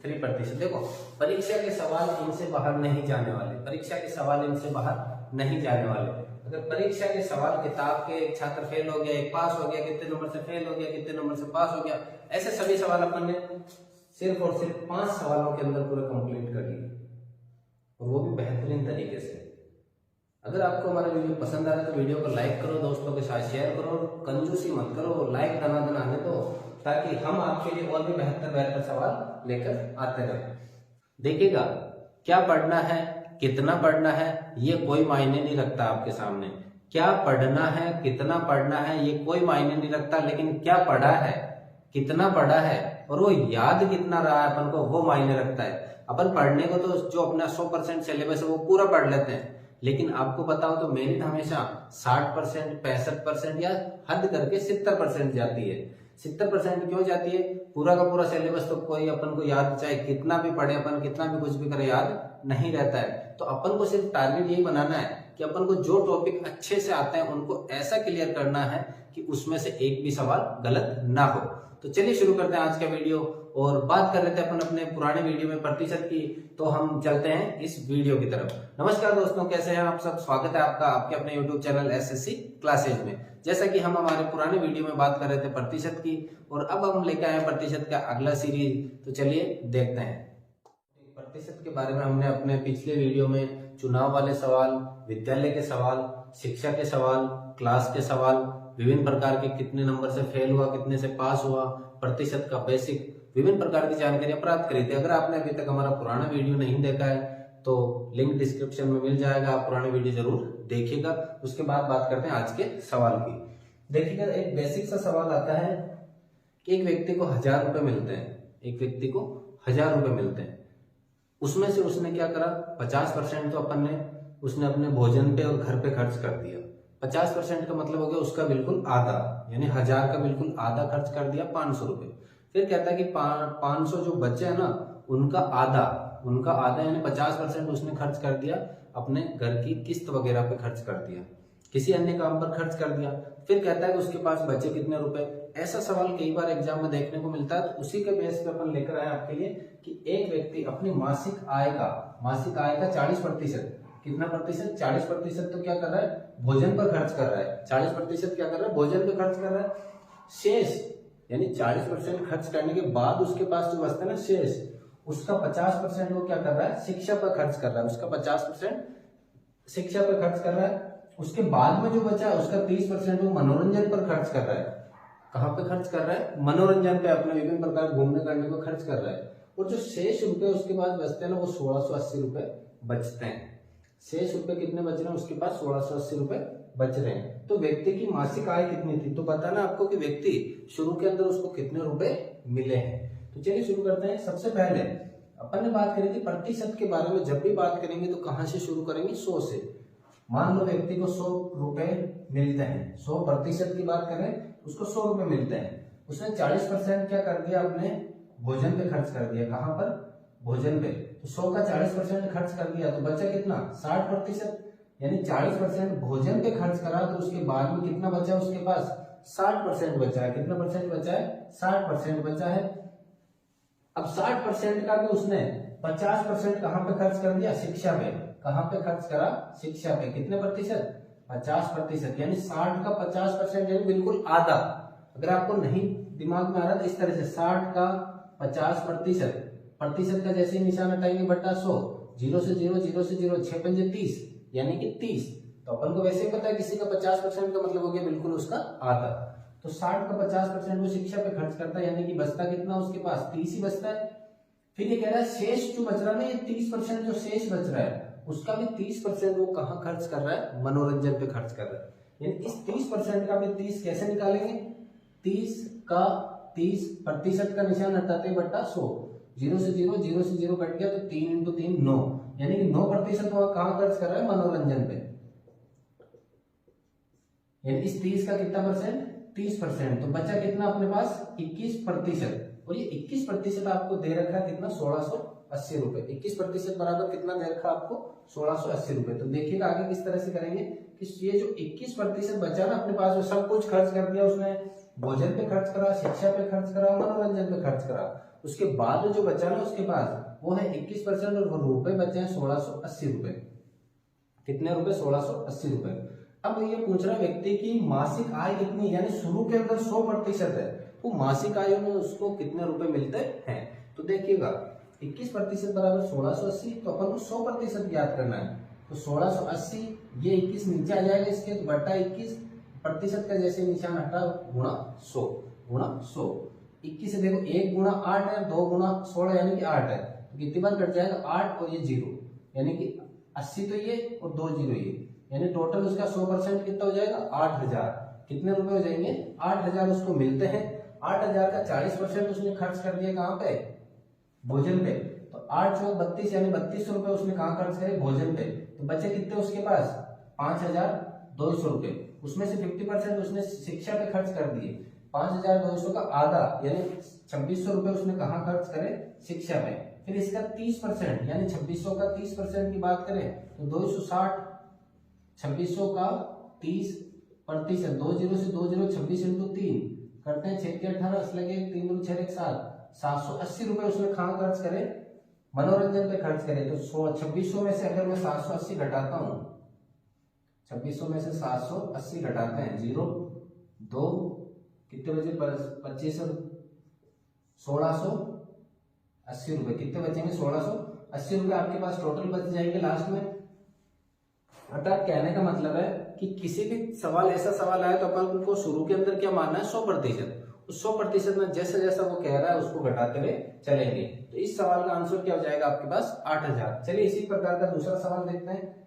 S1: 33%। देखो परीक्षा के सवाल इनसे बाहर नहीं जाने वाले, परीक्षा के सवाल इनसे बाहर नहीं जाने वाले। अगर परीक्षा के सवाल किताब के एक छात्र फेल हो गया, एक पास हो गया, कितने नंबर से फेल हो गया, कितने नंबर से पास हो गया, ऐसे सभी सवाल अपन ने सिर्फ और सिर्फ 5 सवालों के अंदर पूरा कंप्लीट कर लिए, और वो भी बेहतरीन तरीके से। अगर आपको हमारा वीडियो पसंद आ रहा है तो वीडियो को लाइक करो, दोस्तों के साथ शेयर करो, कंजूसी मत करो, लाइक दना आने दो, ताकि हम आपके लिए और भी बेहतर सवाल लेकर आते रहें। देखिएगा क्या पढ़ना है, कितना पढ़ना है, ये कोई मायने नहीं रखता आपके सामने। क्या पढ़ना है, कितना पढ़ना है, ये कोई मायने नहीं रखता, लेकिन क्या पढ़ा है, कितना पढ़ा है और वो याद कितना रहा है अपन को, वो मायने रखता है। अपन पढ़ने को तो जो अपना 100% सिलेबस है वो पूरा पढ़ लेते हैं, लेकिन आपको बताओ तो मेरिट हमेशा 60%, 65% या हद करके 70% जाती है। 70% क्यों जाती है? पूरा का पूरा सिलेबस तो कोई अपन को याद, चाहे कितना भी पढ़े अपन, कितना भी कुछ भी करे, याद नहीं रहता है। तो अपन को सिर्फ टारगेट यही बनाना है कि अपन को जो टॉपिक अच्छे से आते हैं उनको ऐसा क्लियर करना है कि उसमें से एक भी सवाल गलत ना हो। तो चलिए शुरू करते हैं आज का वीडियो और बात कर रहे थे अपन अपने पुराने वीडियो में प्रतिशत की, तो हम चलते हैं इस वीडियो की तरफ। नमस्कार दोस्तों, कैसे हैं आप सब? स्वागत है आपका आपके अपने यूट्यूब चैनल एसएससी क्लासेज में। जैसा कि हम हमारे पुराने वीडियो में बात कर रहे थे प्रतिशत की, और अब हम लेकर आए प्रतिशत का अगला सीरीज। तो चलिए देखते हैं। प्रतिशत के बारे में हमने अपने पिछले वीडियो में चुनाव वाले सवाल, विद्यालय के सवाल, शिक्षा के सवाल, क्लास के सवाल, विभिन्न प्रकार के कितने नंबर से फेल हुआ, कितने से पास हुआ, प्रतिशत का बेसिक, विभिन्न प्रकार की जानकारियां प्राप्त करी थी। अगर आपने अभी तक हमारा पुराना वीडियो नहीं देखा है तो लिंक डिस्क्रिप्शन में मिल जाएगा, आप पुराने वीडियो जरूर देखिएगा। उसके बाद बात करते हैं आज के सवाल की। देखिएगा, एक बेसिक सा सवाल आता है कि एक व्यक्ति को 1000 रुपए मिलते हैं, एक व्यक्ति को 1000 रुपए मिलते हैं, उसमें से उसने क्या करा, 50% तो उसने अपने भोजन पे और घर पे खर्च कर दिया। 50% का मतलब हो गया उसका बिल्कुल आधा, यानी 1000 का बिल्कुल आधा खर्च कर दिया, 500 रुपए। फिर कहता है कि 500 जो बचे है ना, उनका आधा यानी 50% उसने खर्च कर दिया, अपने घर की किस्त वगैरह पे खर्च कर दिया, किसी अन्य काम पर खर्च कर दिया। फिर कहता है कि उसके पास बचे कितने रुपए। ऐसा सवाल कई बार एग्जाम में देखने को मिलता है, तो उसी के बेस पे अपन लेकर आए आपके लिए कि एक व्यक्ति अपनी मासिक आय का 40%, कितना प्रतिशत, 40% तो क्या कर रहा है, भोजन पर खर्च कर रहा है। 40% क्या कर रहा है, भोजन पर खर्च कर रहा है। शेष यानी 40% खर्च करने के बाद उसके पास जो बचता है ना शेष, उसका 50% वो क्या कर रहा है, शिक्षा पर खर्च कर रहा है। उसका 50% शिक्षा पर खर्च कर रहा है। उसके बाद में जो बचा है उसका 30% वो मनोरंजन पर खर्च कर रहा है। कहाँ पे खर्च कर रहा है, मनोरंजन पे, अपने विभिन्न प्रकार घूमने करने को खर्च कर रहा है। और जो शेष रुपए उसके पास बचते हैं ना, वो 1680 रुपए बचते हैं। शेष रुपए कितने बच रहे हैं उसके पास, 1680 रुपए बच रहे हैं। तो व्यक्ति की मासिक आय कितनी थी, तो बताना आपको कि व्यक्ति शुरू के अंदर उसको कितने रुपए मिले हैं। तो चलिए शुरू करते हैं। सबसे पहले अपन ने बात करी थी प्रतिशत के बारे में। जब भी बात करेंगे तो कहां से शुरू करेंगे, 100 से। मान लो व्यक्ति को 100 रुपए मिलते हैं, 100% की बात करें उसको 100 रुपए मिलते हैं। उसने 40% क्या कर दिया, अपने भोजन पे खर्च कर दिया। कहां पर, भोजन पे। तो 100 का 40% खर्च कर दिया, तो बचा कितना, 60%, यानी 40% भोजन पे खर्च करा, तो उसके बाद में कितना बचा उसके पास, 60% बचा है। कितना परसेंट बचा है, 60% बचा है। अब 60% का भी उसने 50% कहां पे खर्च कर दिया, शिक्षा पे। कहां पे खर्च करा, शिक्षा पे। कितने प्रतिशत, 50%, यानी 60 का 50% यानी बिल्कुल आधा। अगर आपको नहीं दिमाग में आ रहा तो इस तरह से 60 का 50%, प्रतिशत का जैसे निशान हटाएंगे बटा 100, 0 से 0, 0 से 0, 6 पंजे 30, यानी कि 30। तो अपन को वैसे ही पता है किसी का 50% का मतलब हो गया बिल्कुल उसका आधा। तो 60 का 50% वो शिक्षा पे खर्च करता है, यानी कि बचता कितना उसके पास, 30 ही बचता है। फिर ये कह रहा है शेष जो बच रहा है, ये 30% जो शेष बच रहा है उसका भी 30% वो कहाँ खर्च कर रहा है, मनोरंजन पे खर्च कर रहा है। यानी इस 30% का भी 30 कैसे निकालेंगे, 30 का 30% का निशान हटाते हैं बटा 100, 0 से 0, 0 से 0 कट गया, तो 3 इंटू 3 9, यानी कि 9% वो कहाँ खर्च कर रहा है, मनोरंजन पे। यानी इस 30 का कितना परसेंट, 30%। तो बचा कितना अपने पास, 21%। और ये 21% आपको दे रखा है कितना, 1680 रुपए। 21% बराबर कितना दे रखा आपको, 1680 रुपए। तो देखिएगा आगे किस तरह से करेंगे कि ये जो 21% बचा ना अपने पास, वो सब कुछ खर्च कर दिया उसने। भोजन पे खर्च करा, शिक्षा पे खर्च करा, मनोरंजन पे खर्च करा। उसके बाद जो बचा ना उसके पास वो है 21%, और वो रुपए बचे हैं 1680 रुपए। कितने रुपए, 1680 रुपए। अब ये पूछ रहा व्यक्ति की मासिक आय कितनी, यानी शुरू के अंदर 100% है, तो मासिक आय में उसको कितने रुपए मिलते हैं। तो देखिएगा 21% बराबर 1680, तो अपन को 100% ज्ञात करना है। तो 1680, ये 21 नीचे आ जाएगा इसके, तो बटा 21% का जैसे निशान हटा गुणा 100, गुणा 100। 21 से देखो 1 गुणा 8 है, 2 गुणा 16 यानी कि 8 है, तो कितनी बार कट जाएगा, 8 और ये 0, यानी कि 80 तो ये और 2 0 ये, यानी टोटल उसका 100% कितना हो जाएगा 8000। कितने रुपए हो जाएंगे 8000 उसको मिलते हैं। 8000 का 40% उसने खर्च कर दिया कहाँ पे भोजन पे, तो 8 चौक 32 यानी 3200 रुपए उसने कहाँ खर्च करे भोजन पे। तो बचे कितने उसके पास 5200 रुपए, उसमें से 50% उसने शिक्षा पे खर्च कर दिए। 5200 का आधा यानी 2600 रुपए उसने कहाँ खर्च करे शिक्षा पे। फिर इसका 30% यानी 2600 का 30% की बात करें तो 260, 2600 का 30%, 20 से 20 26 इंटू 3 करते हैं 6 के 18 लगे 3 दूनी 6 7, 780 रुपए उसने कहाँ खर्च करे मनोरंजन पे खर्च करे। तो 2600 में से अगर मैं 780 घटाता हूँ, 2600 में से 780 घटाते हैं 0 2 कितने बचे 25 1680 रुपए, कितने बचेंगे 1680 रुपए आपके पास टोटल बच जाएंगे लास्ट में। अर्थात कहने का मतलब है कि किसी भी सवाल ऐसा सवाल आया तो अपन को शुरू के अंदर क्या मानना है 100%, उस 100% में जैसा जैसा वो कह रहा है उसको घटाते हुए चलेंगे। तो इस सवाल का आंसर क्या हो जाएगा आपके पास 8000। चलिए इसी प्रकार का दूसरा सवाल देखते हैं।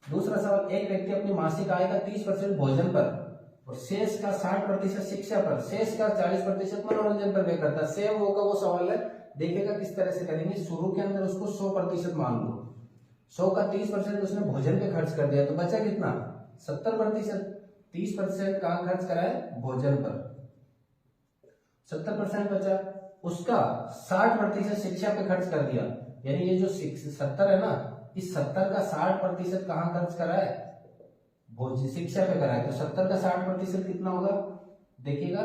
S1: दूसरा सवाल, एक व्यक्ति अपनी मासिक आय का 30% भोजन पर और शेष का 60% शिक्षा पर, शेष का 40% मनोरंजन पर व्यय करता है। सेम वो का वो सवाल है, देखिएगा किस तरह से करेंगे। शुरू के अंदर उसको 100% मान लो, 100 का 30% उसने भोजन पे खर्च कर दिया तो बचा कितना 70%। 30% कहाँ खर्च करा है भोजन पर, 70% बचा। उसका 60% शिक्षा पे खर्च कर दिया, यानी ये जो 70 है ना, इस 70 का 60% कहाँ खर्च करा है भोजन शिक्षा पे करा है। तो 70 का 60% कितना होगा देखिएगा,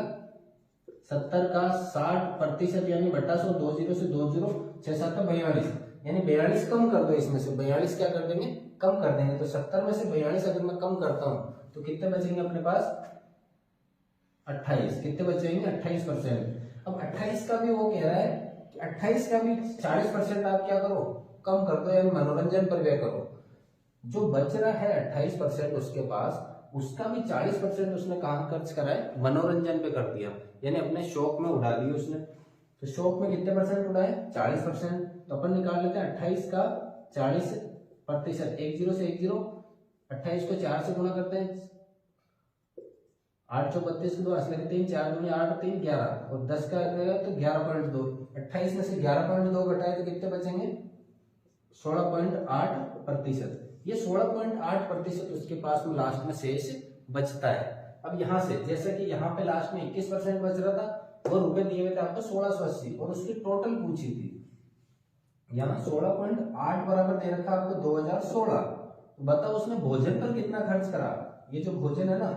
S1: 70 का 60% यानी बटा 100, 20 से 20 6 7 42, यानी 42 कम कर दो इसमें से, 42 क्या कर देंगे कम कर देंगे। तो 70 में से 42 अगर मैं कम करता हूं तो कितने बचेंगे अपने पास 28, कितने बचेंगे 28%। अब 28 का भी वो कह रहा है कि 28 का भी 40% आप क्या करो कम कर दो, यानी मनोरंजन पर व्यय करो। जो बच रहा है 28% उसके पास, उसका भी 40% उसने कहाँ खर्च करा है मनोरंजन पे कर दिया, यानी अपने शौक में उड़ा दिए उसने। तो शौक में कितने परसेंट उड़ाए 40%। तो अपन निकाल लेते हैं 28 का 40%, 10 से 10, 28 को 4 से गुणा करते हैं, 8 चौक 32 को 2 असले 3 4 दूनी 8 3 11 और 10 का रहेगा तो 11.2। 28 में से 11.2 घटाए तो कितने बचेंगे 16.8%। ये 16.8% उसके पास में लास्ट में शेष बचता है। अब यहाँ से जैसे कि यहाँ पे लास्ट में 21% बच रहा था, वो रुपए दिए हुए थे आपको 1680 और उसकी टोटल पूछी थी, यहाँ 16.8 बराबर दे रखा आपको 2016। बताओ उसने भोजन पर कितना खर्च करा। ये जो भोजन है ना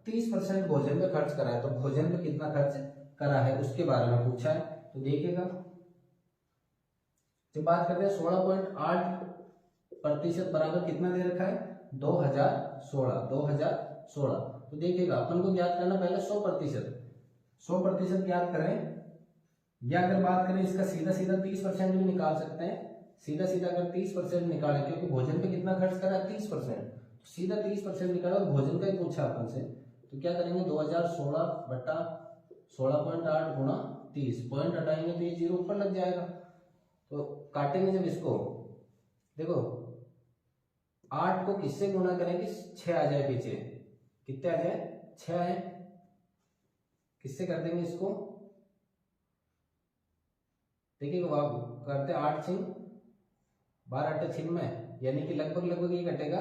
S1: 30% भोजन पे खर्च करा है, तो भोजन पे कितना खर्च करा है उसके बारे में पूछा है। तो देखिएगा जब बात करते हैं 16.8% बराबर कितना दे रखा है 2016। तो देखिएगा अपन को ज्ञात करना पहले 100% ज्ञात करें, या अगर बात करें इसका सीधा सीधा 30% भी निकाल सकते हैं। सीधा सीधा अगर 30% निकाले, क्योंकि भोजन पे कितना खर्च करा है 30%, तो सीधा 30% निकाला और भोजन का ही पूछा अपन से, तो क्या करेंगे 2016 बटा 16.8 गुणा 30, पॉइंट हटाएंगे तो ये 0 ऊपर लग जाएगा। तो काटेंगे जब इसको, देखो 8 को किससे गुणा करेंगे 6 आ जाए पीछे, कितने आ जाए 6 आए, किससे कर देंगे इसको, देखिए करते 8 छिंग 12 8 छिन में, यानी कि लगभग ये कटेगा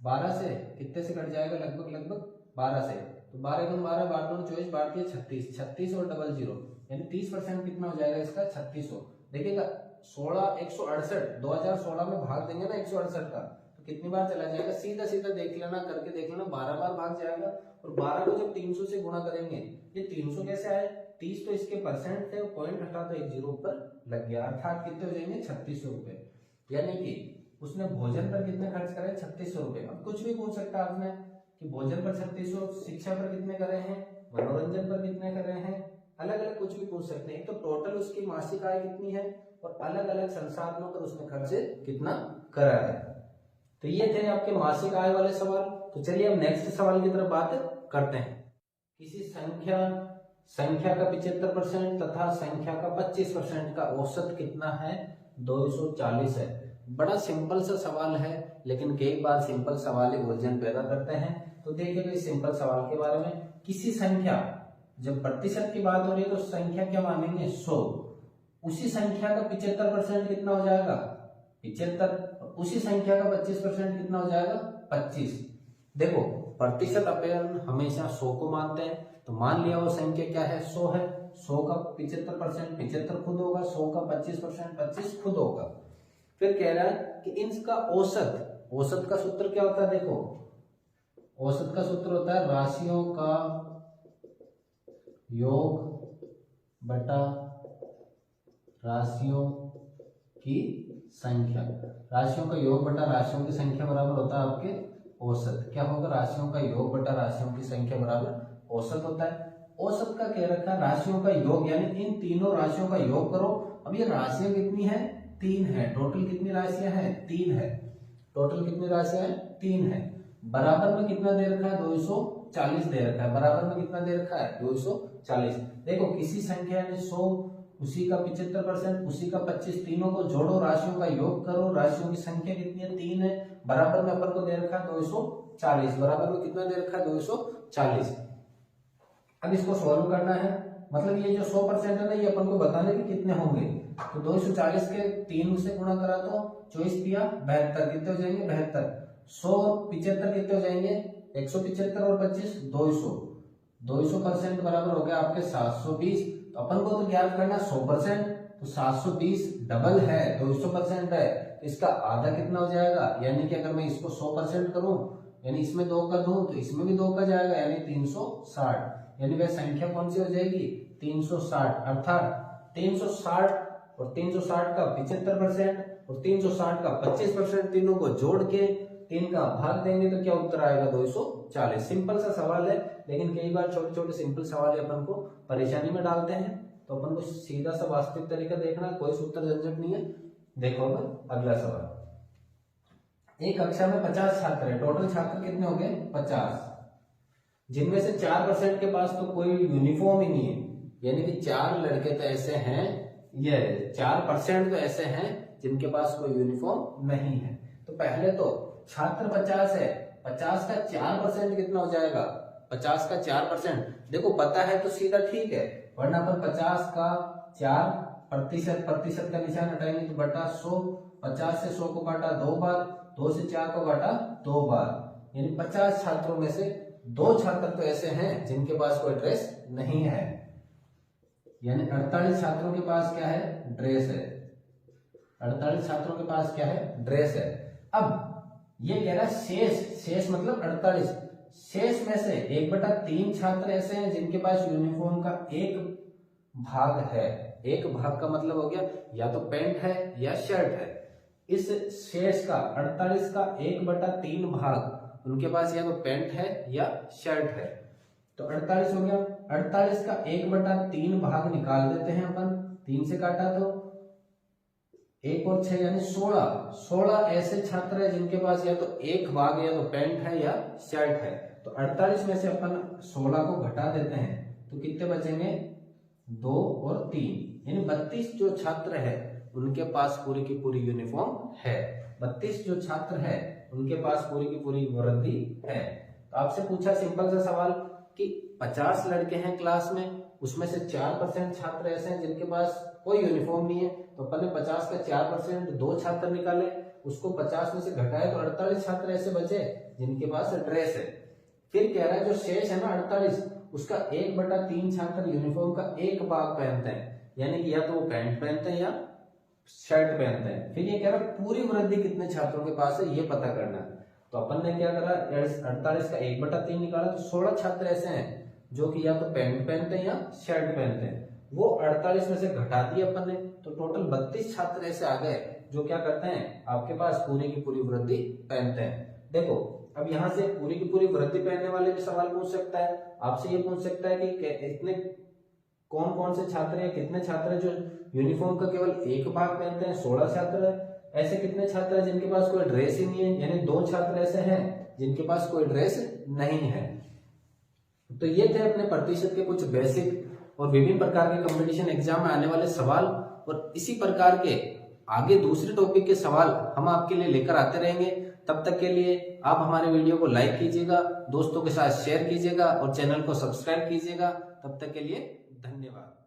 S1: 12 से, कितने से कट जाएगा लगभग 12 से। तो 12 गुण 12 12 गुण 24 12 36 और 00, यानी 30% कितना हो जाएगा इसका 3600। देखिएगा 168 2016 में भाग देंगे ना 168 का, तो कितनी बार चला जाएगा सीधा सीधा देख लेना, करके देख लेना 12 बार भाग जाएगा। और 12 को जब 300 से गुणा करेंगे, ये 300 कैसे आए 30 तो इसके परसेंट थे, पॉइंट हटा तो एक 0 ऊपर लग गया, अर्थात कितने हो जाएंगे 3600 रुपए। यानी कि उसने भोजन पर कितने खर्च करे 3600 रुपए। अब कुछ भी पूछ सकता है आपने कि भोजन पर 3600, शिक्षा पर कितने करे हैं, मनोरंजन पर कितने करे हैं, अलग अलग कुछ भी पूछ सकते हैं। तो टोटल उसकी मासिक आय कितनी है और अलग अलग संसाधनों पर उसने खर्च कितना करा है। तो ये थे आपके मासिक आय वाले सवाल। तो चलिए अब नेक्स्ट सवाल की तरफ बात करते हैं। किसी संख्या का 75% तथा संख्या का 25% का औसत कितना है 240 है। बड़ा सिंपल सा सवाल है, लेकिन कई बार सिंपल सवाल ही उलझन पैदा करते हैं। तो देखिए इस सिंपल सवाल के बारे में, किसी संख्या, जब प्रतिशत की बात हो रही है तो संख्या क्या मानेंगे 100, उसी संख्या का 75% कितना हो जाएगा 75, उसी संख्या का 25% कितना हो जाएगा 25। देखो प्रतिशत अपन हमेशा 100 को मानते हैं, तो मान लिया वो संख्या क्या है 100 है, 100 का 75% 75 खुद होगा, 100 का 25% 25 खुद होगा। फिर कह रहा है कि इनका औसत, औसत का सूत्र क्या होता है, देखो औसत का सूत्र होता है राशियों का योग बटा राशियों की संख्या, राशियों का योग बटा राशियों की संख्या बराबर होता है आपके औसत। क्या होगा, राशियों का योग बटा राशियों की संख्या बराबर औसत होता है। औसत का कह रखा है राशियों का योग, यानी इन तीनों राशियों का योग करो। अब ये राशियां कितनी है 3 है, टोटल कितनी राशियां हैं 3 है, टोटल कितनी राशियां हैं 3 है। बराबर में कितना दे रखा है 240 दे रखा है, बराबर में कितना दे रखा है 240। देखो किसी संख्या ने 100, उसी का 75%, उसी का 25, तीनों को जोड़ो, राशियों का योग करो, राशियों की संख्या कितनी है 3 है, बराबर में अपन को दे रखा है 240, बराबर में कितना दे रखा है 240। अब इसको सॉल्व करना है, मतलब ये जो 100% है ना, ये अपन को बताने के कितने होंगे, तो 240 के 3 से गुणा करा तो 24 दिया 72, कितने हो जाएंगे 72। 100 और 75 कितने हो जाएंगे 175 और 25 200, 200% बराबर हो गया आपके 720। तो अपन को तो ज्ञात करना 100%, तो 720 डबल है 200% है, तो इसका आधा कितना हो जाएगा, यानी कि अगर मैं इसको 100% करूं, यानी इसमें 2 का दूं तो इसमें भी 2 का जाएगा, यानी 360, यानी वह संख्या कौन सी हो जाएगी 360। अर्थात 360 और 360 का 75% और 360 का 25%, तीनों को जोड़ के 3 का भाग देंगे तो क्या उत्तर आएगा 240। सिंपल सा सवाल है, लेकिन कई बार छोटे छोटे सिंपल सवाल अपन को परेशानी में डालते हैं, तो अपन को सीधा सा वास्तविक तरीका देखना, कोई सूत्र झंझट नहीं है। देखो अब अगला सवाल, एक कक्षा में 50 छात्र है, टोटल छात्र कितने हो गए 50, जिनमें से 4% के पास तो कोई यूनिफॉर्म ही नहीं है, यानी कि 4 लड़के तो ऐसे हैं, ये 4% तो ऐसे हैं जिनके पास कोई यूनिफॉर्म नहीं है। तो पहले तो छात्र 50 है, 50 का 4% कितना हो जाएगा 50 का 4%, देखो पता है तो सीधा ठीक है, वरना पर 50 का 4%, प्रतिशत का निशान हटाएंगे तो बटा 100, 50 से 100 को काटा 2 बार, 2 से 4 को काटा 2 बार, यानी 50 छात्रों में से 2 छात्र तो ऐसे हैं जिनके पास कोई ड्रेस नहीं है, यानी 48 छात्रों के पास क्या है ड्रेस है, 48 छात्रों के पास क्या है ड्रेस है। अब ये कह रहा है शेष, शेष मतलब 48, शेष में से 1/3 छात्र ऐसे हैं जिनके पास यूनिफॉर्म का एक भाग है, एक भाग का मतलब हो गया या तो पैंट है या शर्ट है। इस शेष का 48 का 1/3 भाग उनके पास या तो पैंट है या शर्ट है, तो 48 हो गया। 48 का 1/3 भाग निकाल देते हैं अपन, 3 से काटा तो 1 और 6 यानी 16 ऐसे छात्र है जिनके पास या तो एक भाग या तो पैंट है या शर्ट है। तो 48 में से अपन 16 को घटा देते हैं तो कितने बचेंगे 2 और 3, यानी 32 जो छात्र है उनके पास पूरी की पूरी यूनिफॉर्म है, 32 जो छात्र है उनके पास पूरी की पूरी वर्दी है। तो आपसे पूछा सिंपल सा सवाल कि 50 लड़के हैं क्लास में, उसमें से 4% छात्र ऐसे हैं जिनके पास कोई यूनिफॉर्म नहीं है, तो अपन ने 50 का 4% 2 छात्र निकाले, उसको 50 में से घटाए तो 48 छात्र ऐसे बचे जिनके पास ड्रेस है। फिर कह रहा है जो शेष है ना 48, उसका 1/3 छात्र यूनिफॉर्म का एक भाग पहनते हैं, यानी कि या तो वो पैंट पहनते हैं या शर्ट पहनते हैं। फिर ये कह रहा है पूरी वृद्धि कितने छात्रों के पास है ये पता करना है। तो अपन ने क्या करा 48 का 1/3 निकाला, तो 16 छात्र ऐसे हैं जो कि या तो पैंट पहनते हैं या शर्ट पहनते हैं, वो 48 में से घटा दिए अपन ने, तो टोटल 32 छात्र ऐसे आ गए जो क्या करते हैं आपके पास पूरी की पूरी वृद्धि पहनते हैं। देखो अब यहाँ से पूरी की पूरी वृद्धि पहनने वाले भी सवाल पूछ सकता है, आपसे ये पूछ सकता है कि इतने कौन कौन से छात्र हैं, कितने छात्र हैं जो यूनिफॉर्म का केवल एक भाग पहनते हैं, 16 छात्र है, ऐसे कितने छात्र हैं जिनके पास कोई ड्रेस ही नहीं है, यानी 2 छात्र ऐसे हैं जिनके पास कोई ड्रेस नहीं है। तो ये थे अपने प्रतिशत के कुछ बेसिक और विभिन्न प्रकार के कंपटीशन एग्जाम में आने वाले सवाल, और इसी प्रकार के आगे दूसरे टॉपिक के सवाल हम आपके लिए लेकर आते रहेंगे। तब तक के लिए आप हमारे वीडियो को लाइक कीजिएगा, दोस्तों के साथ शेयर कीजिएगा और चैनल को सब्सक्राइब कीजिएगा। तब तक के लिए धन्यवाद।